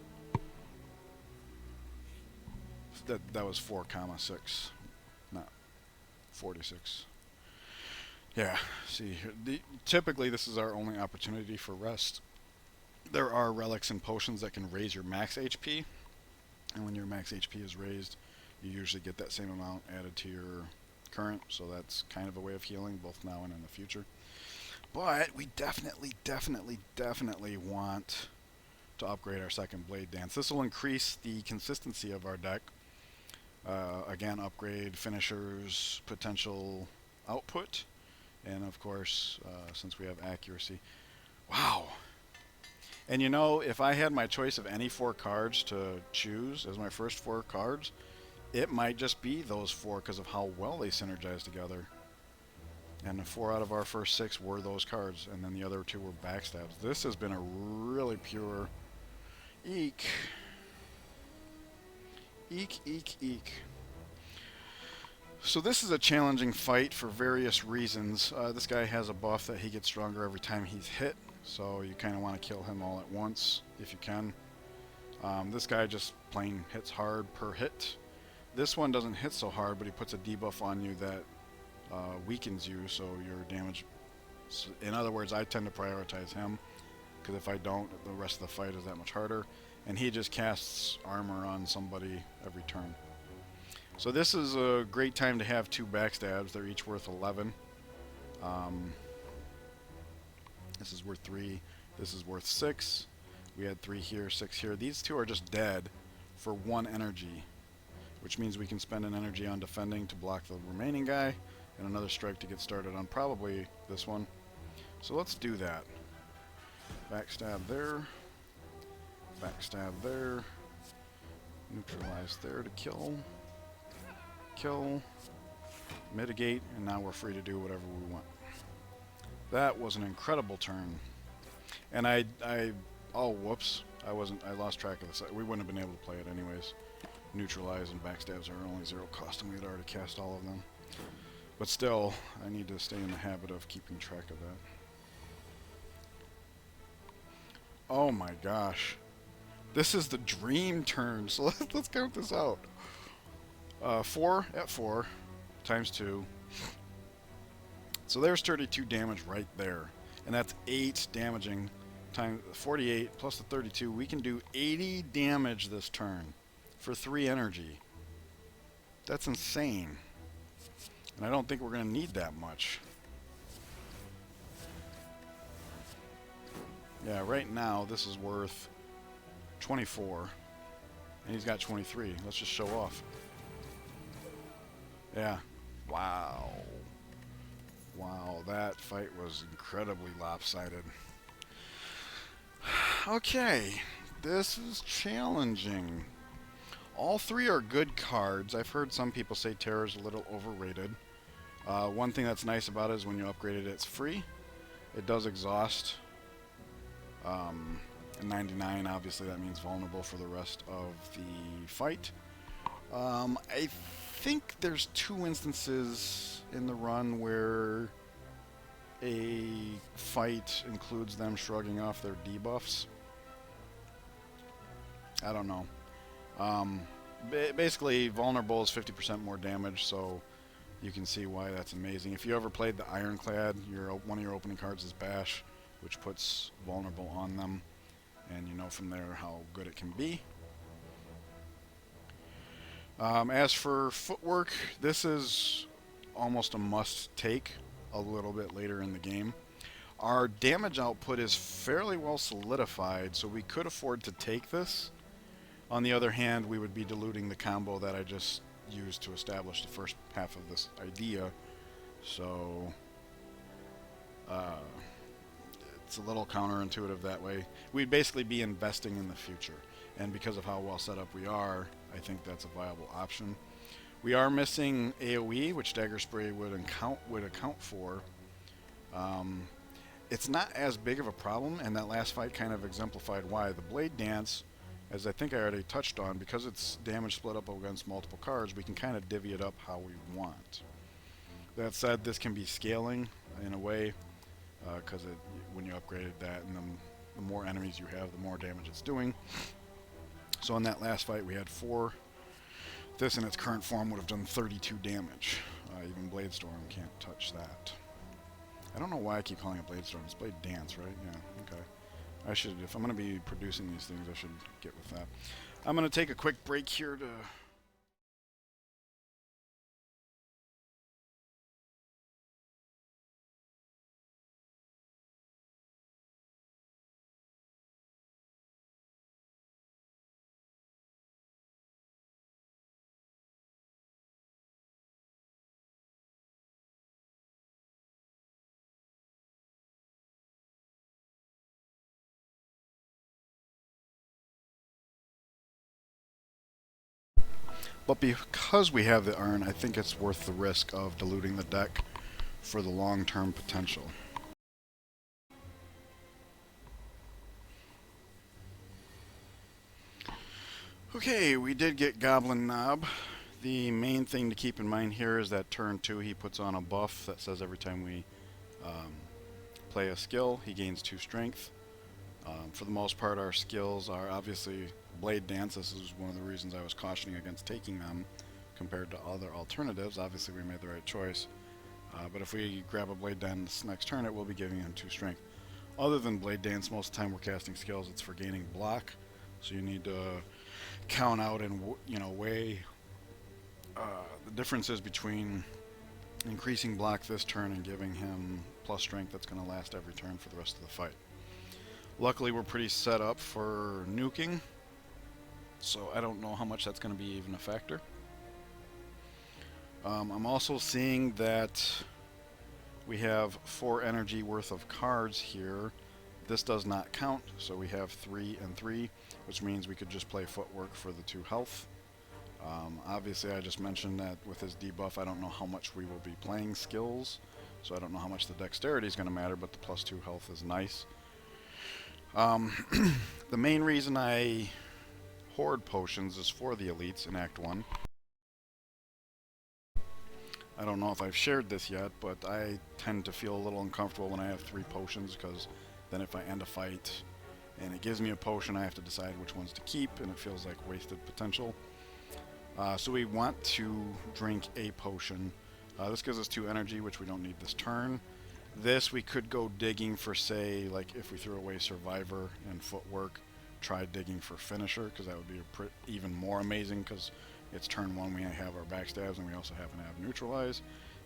That was 4,6, not 46. Yeah, see, typically this is our only opportunity for rest. There are relics and potions that can raise your max HP, and when your max HP is raised, you usually get that same amount added to your current, so that's kind of a way of healing, both now and in the future. But we definitely want to upgrade our second Blade Dance. This will increase the consistency of our deck. Again, upgrade finishers' potential output. And of course, since we have accuracy. Wow. And you know, if I had my choice of any 4 cards to choose as my first 4 cards, it might just be those 4 because of how well they synergize together. And the 4 out of our first 6 were those cards, and then the other 2 were backstabs. This has been a really pure eek. Eek, eek, eek. So this is a challenging fight for various reasons. This guy has a buff that he gets stronger every time he's hit, so you kind of want to kill him all at once if you can. This guy just plain hits hard per hit. This one doesn't hit so hard, but he puts a debuff on you that weakens you, so your damage... In other words, I tend to prioritize him, because if I don't, the rest of the fight is that much harder. And he just casts armor on somebody every turn. So this is a great time to have 2 backstabs. They're each worth 11. This is worth 3. This is worth 6. We had 3 here, 6 here. These 2 are just dead for 1 energy, which means we can spend an energy on defending to block the remaining guy, and another strike to get started on probably this one. So let's do that. Backstab there. Backstab there. Neutralize there to kill. Kill. Mitigate, and now we're free to do whatever we want. That was an incredible turn. And oh, whoops. I lost track of this. We wouldn't have been able to play it anyways. Neutralize and backstabs are only 0 cost, and we had already cast all of them. But still, I need to stay in the habit of keeping track of that. Oh my gosh. This is the dream turn, so let's count this out. 4 at 4 times 2. So there's 32 damage right there. And that's 8 damaging times 48 plus the 32. We can do 80 damage this turn for 3 energy. That's insane. And I don't think we're going to need that much. Yeah, right now this is worth 24. And he's got 23. Let's just show off. Yeah. Wow. Wow, that fight was incredibly lopsided. Okay, this is challenging. All 3 are good cards. I've heard some people say Terror's a little overrated. One thing that's nice about it is when you upgrade it, it's free. It does exhaust. And 99, obviously, that means vulnerable for the rest of the fight. I think there's 2 instances in the run where a fight includes them shrugging off their debuffs. I don't know. Basically, vulnerable is 50% more damage, so you can see why that's amazing. If you ever played the Ironclad, one of your opening cards is Bash, which puts vulnerable on them, and you know from there how good it can be. As for footwork, this is almost a must-take a little bit later in the game. Our damage output is fairly well solidified, so we could afford to take this. On the other hand, we would be diluting the combo that I just used to establish the first half of this idea. So it's a little counterintuitive that way. We'd basically be investing in the future. And because of how well set up we are, I think that's a viable option. We are missing AoE, which Dagger Spray would account for. It's not as big of a problem, and that last fight kind of exemplified why. The Blade Dance, as I think I already touched on, because it's damage split up against multiple cards, we can kind of divvy it up how we want. That said, this can be scaling in a way, because when you upgraded that, and the more enemies you have, the more damage it's doing. So in that last fight, we had 4. This in its current form would have done 32 damage. Even Blade Storm can't touch that. I don't know why I keep calling it Blade Storm. It's Blade Dance, right? Yeah, okay. I should, if I'm going to be producing these things, I should get with that. I'm going to take a quick break here to... But because we have the Urn, I think it's worth the risk of diluting the deck for the long-term potential. Okay, we did get Goblin Knob. The main thing to keep in mind here is that turn 2 he puts on a buff that says every time we play a skill, he gains 2 strength. For the most part, our skills are obviously Blade Dance. This is one of the reasons I was cautioning against taking them compared to other alternatives. Obviously, we made the right choice. But if we grab a Blade Dance next turn, it will be giving him 2 strength. Other than Blade Dance, most of the time we're casting skills, it's for gaining block. So you need to count out and weigh the differences between increasing block this turn and giving him plus strength that's going to last every turn for the rest of the fight. Luckily, we're pretty set up for nuking, so I don't know how much that's going to be even a factor. I'm also seeing that we have 4 energy worth of cards here. This does not count, so we have 3 and 3, which means we could just play footwork for the 2 health. Obviously, I just mentioned that with his debuff, I don't know how much we will be playing skills, so I don't know how much the dexterity is going to matter, but the plus 2 health is nice. The main reason I hoard potions is for the elites in Act 1. I don't know if I've shared this yet, but I tend to feel a little uncomfortable when I have 3 potions, because then if I end a fight and it gives me a potion. I have to decide which ones to keep, and it feels like wasted potential. So we want to drink a potion. This gives us 2 energy, which we don't need this turn. This we could go digging for, say, like if we threw away Survivor and Footwork, try digging for Finisher, because that would be even more amazing, because it's turn 1, we have our backstabs, and we also happen to have Neutralize.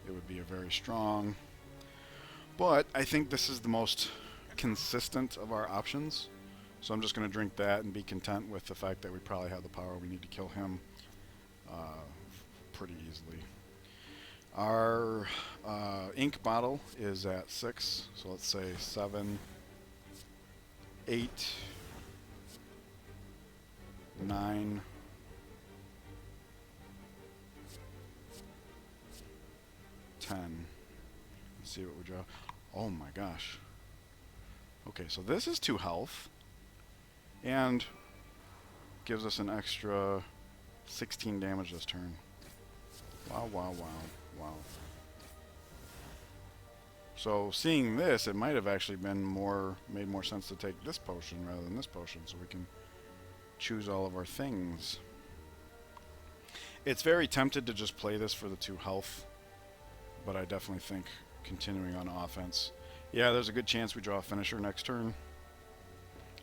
It would be a very strong. But I think this is the most consistent of our options. So I'm just going to drink that and be content with the fact that we probably have the power we need to kill him pretty easily. Our ink bottle is at 6, so let's say 7, 8, 9, 10. Let's see what we draw. Oh my gosh. Okay, so this is 2 health, and gives us an extra 16 damage this turn. Wow, wow, wow, wow. So seeing this, it might have actually been made more sense to take this potion rather than this potion, so we can choose all of our things. It's very tempted to just play this for the 2 health, but I definitely think continuing on offense. Yeah, there's a good chance we draw a Finisher next turn,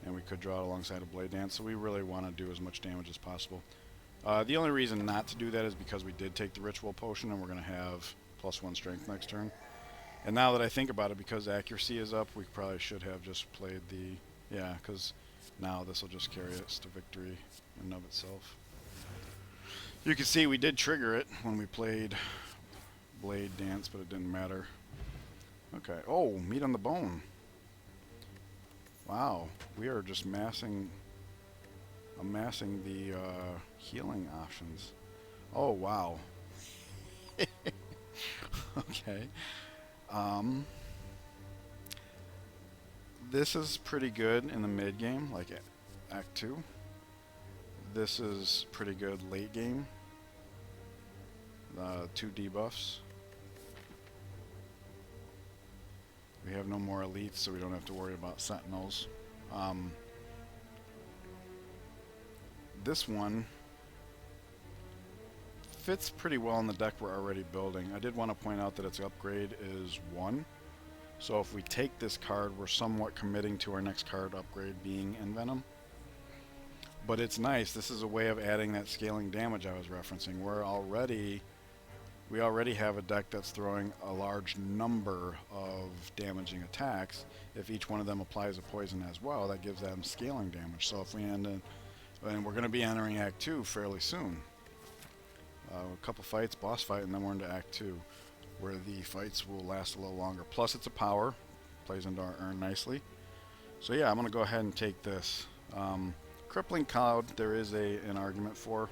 and we could draw it alongside a Blade Dance, so we really want to do as much damage as possible. The only reason not to do that is because we did take the Ritual Potion, and we're going to have +1 strength next turn. And now that I think about it, because accuracy is up, we probably should have just played the... Yeah, because now this will just carry us to victory in and of itself. You can see we did trigger it when we played Blade Dance, but it didn't matter. Okay. Oh, meat on the bone. Wow. We are just amassing the healing options. Oh, wow. Okay. This is pretty good in the mid game, like Act 2. This is pretty good late game. 2 debuffs. We have no more elites, so we don't have to worry about sentinels. This one fits pretty well in the deck we're already building. I did want to point out that its upgrade is 1. So if we take this card, we're somewhat committing to our next card upgrade being Envenom. But it's nice. This is a way of adding that scaling damage I was referencing. We already have a deck that's throwing a large number of damaging attacks. If each one of them applies a poison as well, that gives them scaling damage. So if we end in, and we're going to be entering Act 2 fairly soon. A couple fights, boss fight, and then we're into Act 2, where the fights will last a little longer. Plus it's a power, plays into our urn nicely. So yeah, I'm going to go ahead and take this. Crippling Cloud, there is an argument for.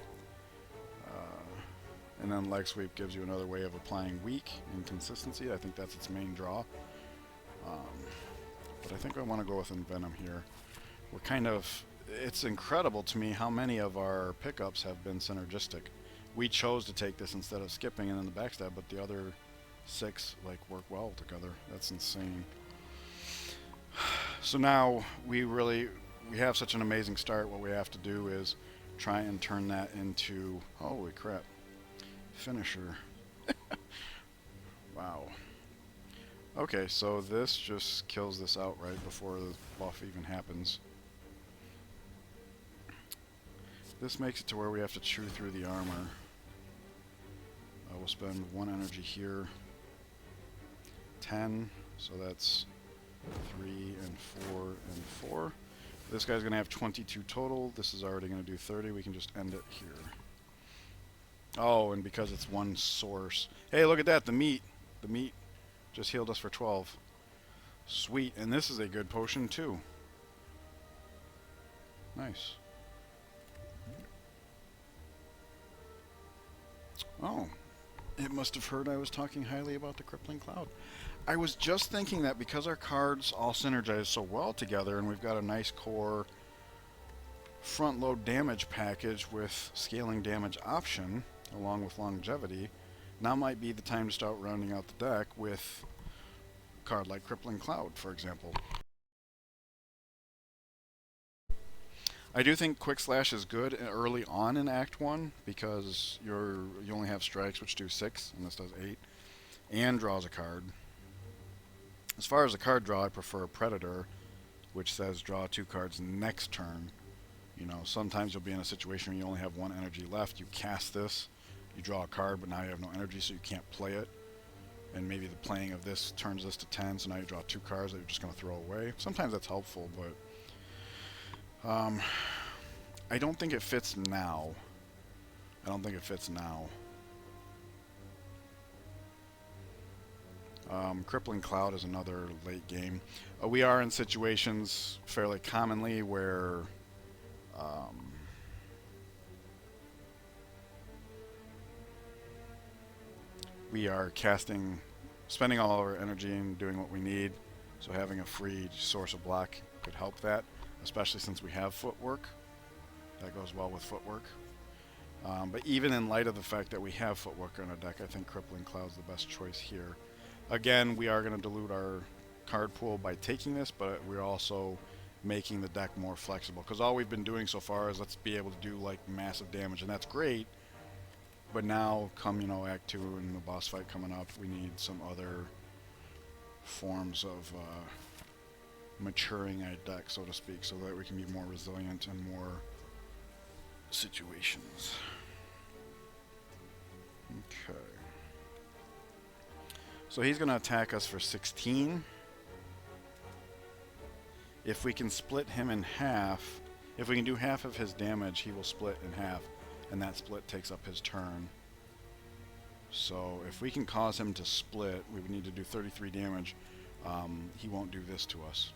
And then Leg Sweep gives you another way of applying weak and consistency. I think that's its main draw. But I think I want to go with Envenom here. We're kind of... It's incredible to me how many of our pickups have been synergistic. We chose to take this instead of skipping and then the backstab, but the other 6 like work well together. That's insane. So now we have such an amazing start. What we have to do is try and turn that into... Holy crap. Finisher. Wow. Okay, so this just kills this outright before the buff even happens. This makes it to where we have to chew through the armor. We'll spend 1 energy here. 10, so that's 3 and 4 and 4. This guy's going to have 22 total. This is already going to do 30. We can just end it here. Oh, and because it's 1 source. Hey, look at that. The meat just healed us for 12. Sweet. And this is a good potion, too. Nice. Oh. It must have heard I was talking highly about the Crippling Cloud. I was just thinking that because our cards all synergize so well together and we've got a nice core front load damage package with scaling damage option along with longevity, now might be the time to start rounding out the deck with a card like Crippling Cloud, for example. I do think Quick Slash is good early on in Act 1 because you only have strikes which do 6 and this does 8 and draws a card. As far as the card draw, I prefer Predator, which says draw 2 cards next turn. You know, sometimes you'll be in a situation where you only have 1 energy left. You cast this, you draw a card, but now you have no energy, so you can't play it. And maybe the playing of this turns this to 10, so now you draw 2 cards that you're just going to throw away. Sometimes that's helpful, but I don't think it fits now. I don't think it fits now. Crippling Cloud is another late game. We are in situations fairly commonly where we are spending all our energy and doing what we need. So having a free source of block could help that, especially since we have footwork. That goes well with footwork. But even in light of the fact that we have footwork on our deck, I think Crippling Cloud's the best choice here. Again, we are going to dilute our card pool by taking this, but we're also making the deck more flexible. Because all we've been doing so far is let's be able to do like massive damage, and that's great. But now, come, you know, Act 2 and the boss fight coming up, we need some other forms of maturing our deck, so to speak, so that we can be more resilient in more situations. Okay. So he's going to attack us for 16. If we can split him in half, if we can do half of his damage, he will split in half. And that split takes up his turn. So if we can cause him to split, we would need to do 33 damage. He won't do this to us.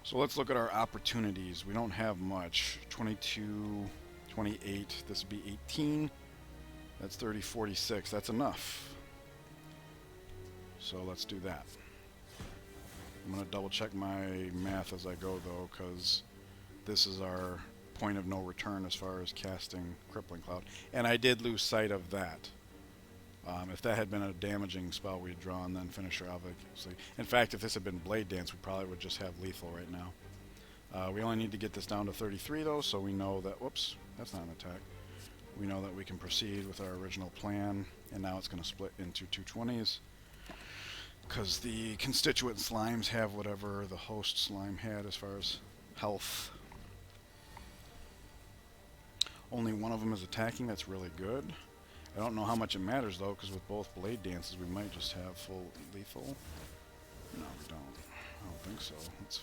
So let's look at our opportunities. We don't have much. 22, 28, this would be 18. That's 30, 46. That's enough. So let's do that. I'm going to double check my math as I go though, because this is our point of no return as far as casting Crippling Cloud. And I did lose sight of that. If that had been a damaging spell we had drawn, then Finisher, obviously. In fact, if this had been Blade Dance, we probably would just have lethal right now. We only need to get this down to 33 though, so we know that, whoops, that's not an attack. We know that we can proceed with our original plan, and now it's going to split into 220s. Because the constituent slimes have whatever the host slime had as far as health. Only one of them is attacking, that's really good. I don't know how much it matters though, because with both Blade Dances we might just have full lethal. No, we don't. I don't think so. Let's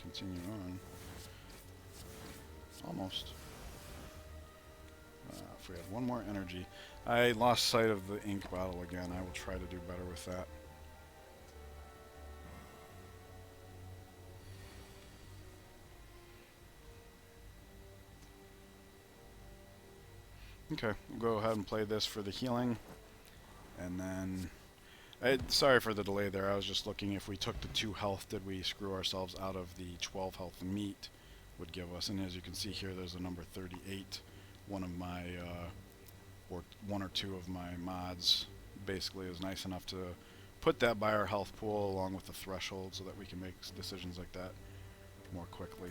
continue on. Almost. If we had one more energy. I lost sight of the ink bottle again. I will try to do better with that. Okay, we'll go ahead and play this for the healing. And then... sorry for the delay there. I was just looking if we took the 2 health, did we screw ourselves out of the 12 health meat would give us. And as you can see here, there's a number 38. One of my, or 1 or 2 of my mods basically is nice enough to put that by our health pool along with the threshold so that we can make decisions like that more quickly.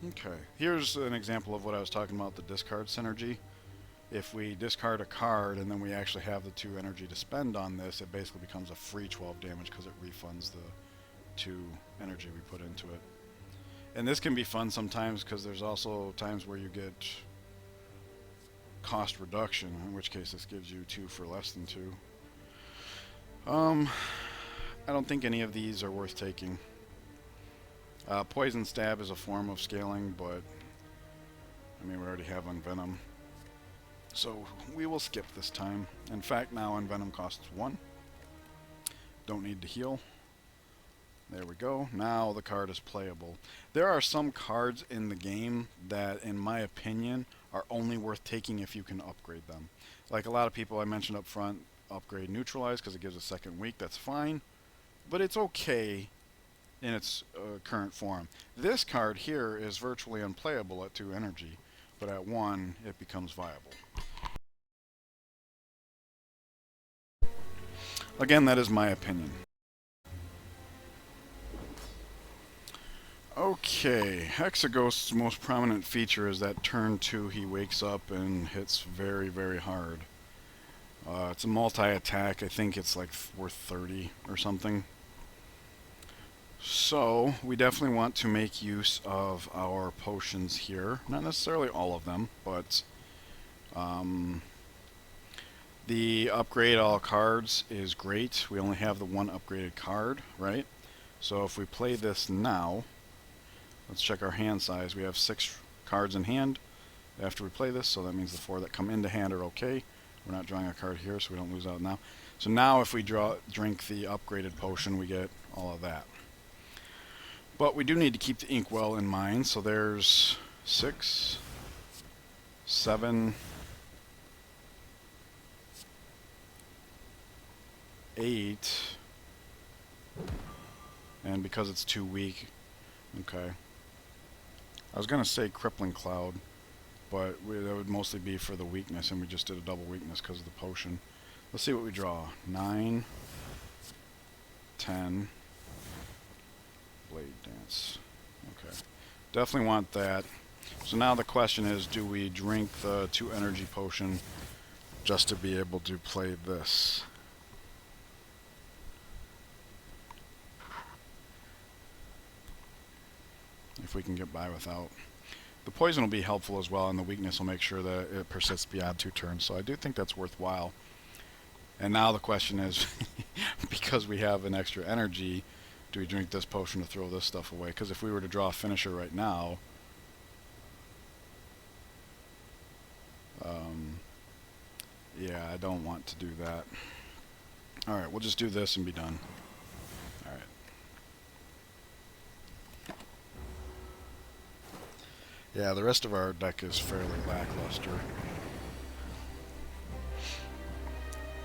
Okay, here's an example of what I was talking about, the discard synergy. If we discard a card and then we actually have the 2 energy to spend on this, it basically becomes a free 12 damage because it refunds the 2 energy we put into it. And this can be fun sometimes because there's also times where you get cost reduction, in which case this gives you 2 for less than 2. I don't think any of these are worth taking. Poison Stab is a form of scaling, but I mean we already have Unvenom. So we will skip this time. In fact, now Unvenom costs 1. Don't need to heal. There we go. Now the card is playable. There are some cards in the game that, in my opinion, are only worth taking if you can upgrade them. Like a lot of people I mentioned up front, upgrade Neutralize because it gives a second week. That's fine. But it's okay in its current form. This card here is virtually unplayable at 2 energy, but at 1 it becomes viable. Again, that is my opinion. Okay, Hexaghost's most prominent feature is that turn 2 he wakes up and hits very, very hard. It's a multi-attack. I think it's like worth 30 or something. So we definitely want to make use of our potions here. Not necessarily all of them, but the upgrade all cards is great. We only have the one upgraded card, right? So if we play this now, let's check our hand size. We have 6 cards in hand after we play this, so that means the 4 that come into hand are okay. We're not drawing a card here, so we don't lose out now. So now if we drink the upgraded potion, we get all of that. But we do need to keep the inkwell in mind, so there's 6, 7, 8, and because it's too weak, okay. I was going to say Crippling Cloud, but that would mostly be for the weakness, and we just did a double weakness because of the potion. Let's see what we draw. 9, 10, Blade Dance. Okay. Definitely want that. So now the question is, do we drink the 2 energy potion just to be able to play this? If we can get by without. The poison will be helpful as well, and the weakness will make sure that it persists beyond 2 turns, so I do think that's worthwhile. And now the question is, because we have an extra energy, do we drink this potion to throw this stuff away? Because if we were to draw a finisher right now, yeah, I don't want to do that. Alright, we'll just do this and be done. Alright. Yeah, the rest of our deck is fairly lackluster.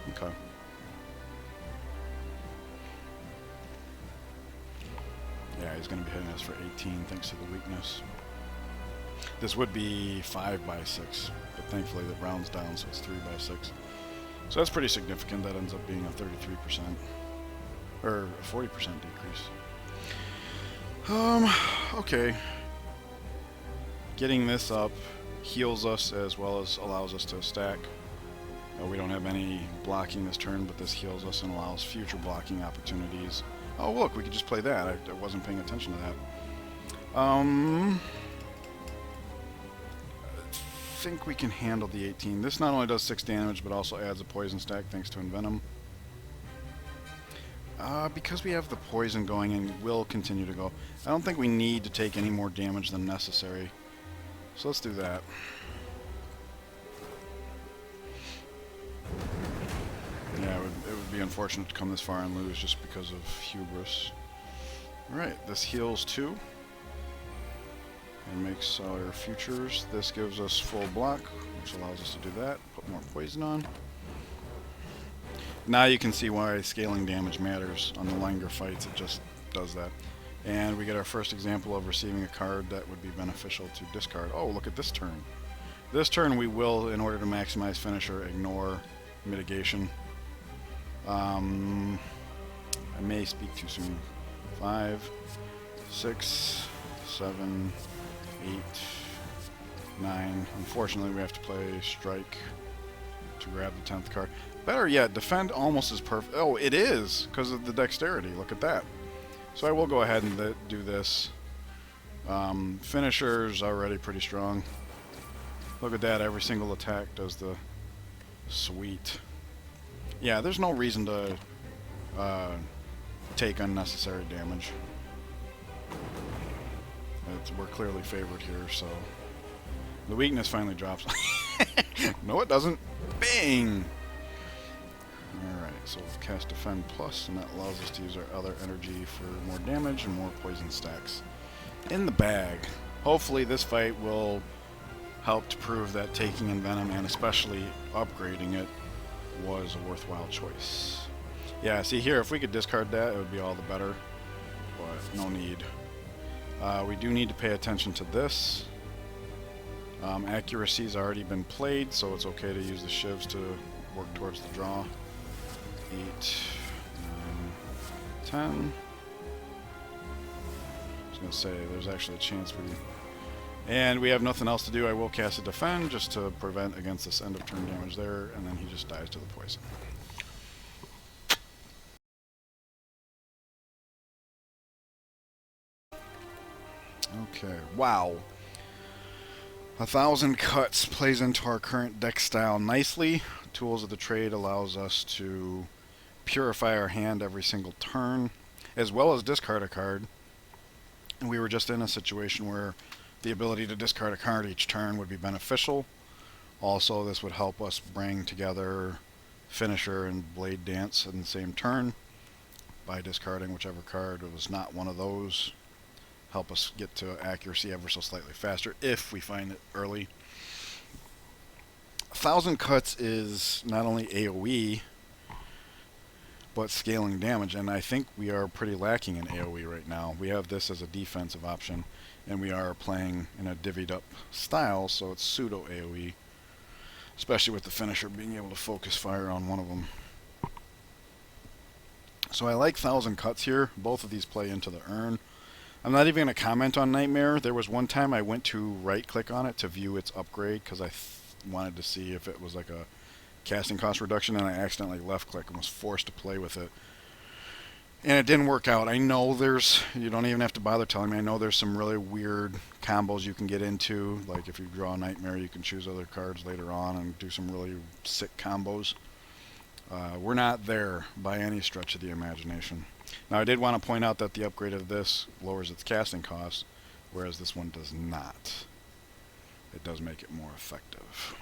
Okay. Yeah, he's going to be hitting us for 18 thanks to the weakness. This would be 5 by 6, but thankfully that rounds down, so it's 3 by 6. So that's pretty significant. That ends up being a 33%, or a 40% decrease. Okay. Getting this up heals us as well as allows us to stack. We don't have any blocking this turn, but this heals us and allows future blocking opportunities. Oh look, we could just play that. I wasn't paying attention to that. I think we can handle the 18. This not only does 6 damage, but also adds a poison stack thanks to Envenom. Because we have the poison going and will continue to go, I don't think we need to take any more damage than necessary. So let's do that. Yeah, it would be unfortunate to come this far and lose just because of hubris. Alright, this heals 2. And makes our futures. This gives us full block, which allows us to do that. Put more poison on. Now you can see why scaling damage matters on the longer fights. It just does that. And we get our first example of receiving a card that would be beneficial to discard. Oh, look at this turn. This turn we will, in order to maximize finisher, ignore mitigation. I may speak too soon. 5, 6, 7, 8, 9. Unfortunately, we have to play Strike to grab the 10th card. Better yet, Defend almost as perfect. Oh, it is, because of the dexterity. Look at that. So I will go ahead and do this. Finisher's already pretty strong. Look at that, every single attack does the sweet. Yeah, there's no reason to take unnecessary damage. We're clearly favored here, so... The weakness finally drops. No, it doesn't. Bang! Alright, so we'll cast Defend Plus, and that allows us to use our other energy for more damage and more poison stacks. In the bag. Hopefully this fight will help to prove that taking Envenom, and especially upgrading it, was a worthwhile choice. Yeah, see here, if we could discard that, it would be all the better, but no need. We do need to pay attention to this. Accuracy's already been played, so it's okay to use the shivs to work towards the draw. 8, 9, 10. was going to say, there's actually a chance we... And we have nothing else to do. I will cast a defend just to prevent against this end of turn damage there, and then he just dies to the poison. Okay, wow. 1,000 Cuts plays into our current deck style nicely. Tools of the Trade allows us to purify our hand every single turn, as well as discard a card. And we were just in a situation where the ability to discard a card each turn would be beneficial. Also, this would help us bring together Finisher and Blade Dance in the same turn by discarding whichever card was not one of those. Help us get to accuracy ever so slightly faster if we find it early. 1,000 Cuts is not only AoE, but scaling damage, and I think we are pretty lacking in AoE right now. We have this as a defensive option, and we are playing in a divvied up style, so it's pseudo AoE, especially with the Finisher being able to focus fire on one of them. So I like 1,000 Cuts here. Both of these play into the urn. I'm not even going to comment on Nightmare. There was one time I went to right-click on it to view its upgrade because I wanted to see if it was like a casting cost reduction, and I accidentally left-click and was forced to play with it. And it didn't work out. I know there's... You don't even have to bother telling me. I know there's some really weird combos you can get into. Like if you draw a Nightmare, you can choose other cards later on and do some really sick combos. We're not there by any stretch of the imagination. Now, I did want to point out that the upgrade of this lowers its casting cost, whereas this one does not. It does make it more effective.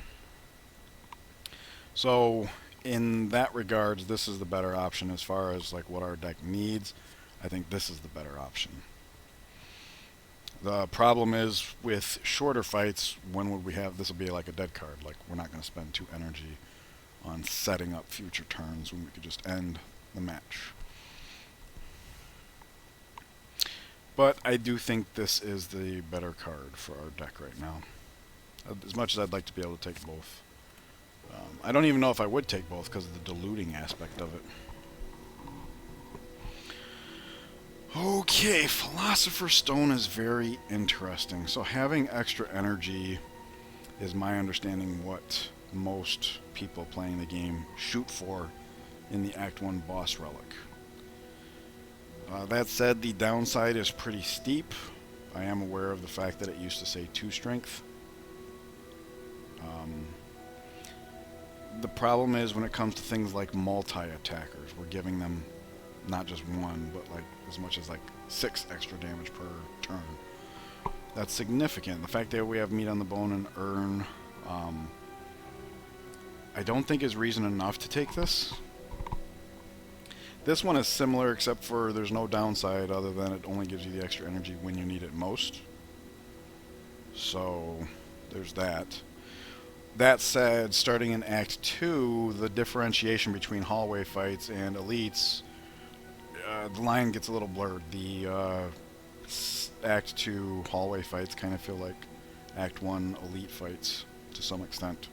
So, in that regards, this is the better option as far as like what our deck needs. I think this is the better option. The problem is with shorter fights, when would we have... This will be like a dead card. Like, we're not going to spend 2 energy on setting up future turns when we could just end the match. But I do think this is the better card for our deck right now. As much as I'd like to be able to take both. I don't even know if I would take both because of the diluting aspect of it. Okay, Philosopher's Stone is very interesting. So having extra energy is my understanding what most people playing the game shoot for in the Act 1 boss relic. That said, the downside is pretty steep. I am aware of the fact that it used to say 2 strength. The problem is when it comes to things like multi-attackers, we're giving them not just 1, but like as much as like 6 extra damage per turn. That's significant. The fact that we have meat on the bone and urn, I don't think is reason enough to take this. This one is similar, except for there's no downside other than it only gives you the extra energy when you need it most. So, there's that. That said, starting in Act 2, the differentiation between hallway fights and elites, the line gets a little blurred. The Act 2 hallway fights kind of feel like Act 1 elite fights to some extent.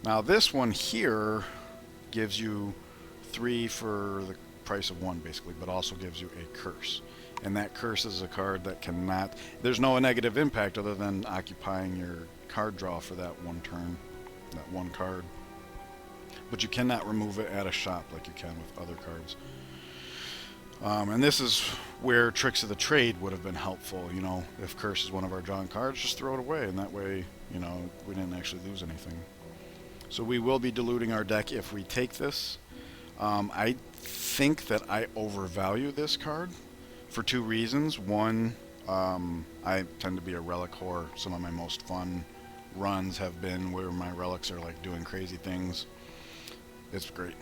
Now this one here gives you 3 for the price of 1 basically, but also gives you a curse. And that curse is a card that cannot... There's no negative impact other than occupying your card draw for that 1 turn, that 1 card. But you cannot remove it at a shop like you can with other cards. And this is where Tricks of the Trade would have been helpful. You know, if curse is one of our drawn cards, just throw it away, and that way, you know, we didn't actually lose anything. So we will be diluting our deck if we take this. I think that I overvalue this card for 2 reasons. One, I tend to be a relic whore. Some of my most fun runs have been where my relics are like doing crazy things. It's great.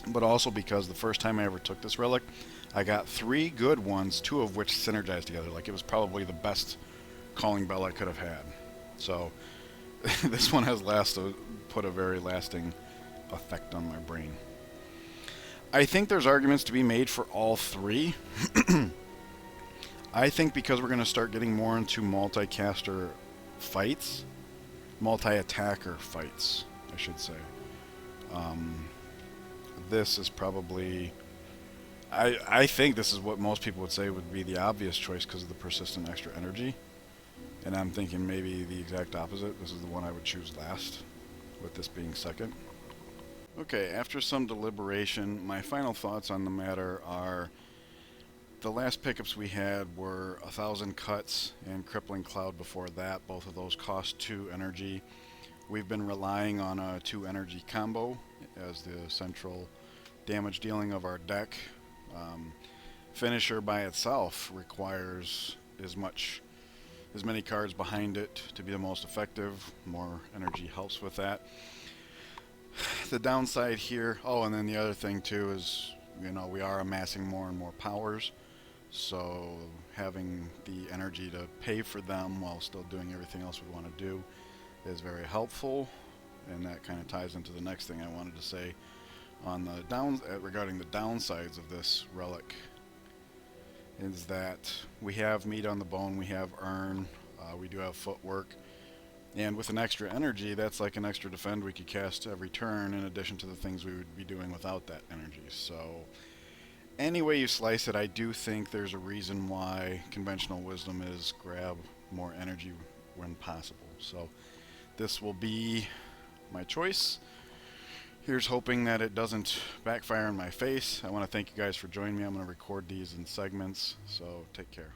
But also because the first time I ever took this relic, I got 3 good ones, 2 of which synergized together. Like, it was probably the best calling bell I could have had. So this one has put a very lasting effect on my brain. I think there's arguments to be made for all 3. I think because we're going to start getting more into multi-caster fights, multi-attacker fights, I should say. This is probably I think this is what most people would say would be the obvious choice because of the persistent extra energy. And I'm thinking maybe the exact opposite. This is the one I would choose last, with this being second. Okay, after some deliberation, my final thoughts on the matter are the last pickups we had were 1,000 cuts and Crippling Cloud before that. Both of those cost 2 energy. We've been relying on a 2 energy combo as the central damage dealing of our deck. Um, Finisher by itself requires as many cards behind it to be the most effective. More energy helps with that. The downside here, oh, and then the other thing too is, we are amassing more and more powers, so having the energy to pay for them while still doing everything else we want to do is very helpful. And that kind of ties into the next thing I wanted to say on the regarding the downsides of this relic, is that we have meat on the bone, we have earn, we do have footwork, and with an extra energy, that's like an extra defend we could cast every turn in addition to the things we would be doing without that energy. So any way you slice it, I do think there's a reason why conventional wisdom is grab more energy when possible. So this will be my choice. Here's hoping that it doesn't backfire in my face. I want to thank you guys for joining me. I'm going to record these in segments, so take care.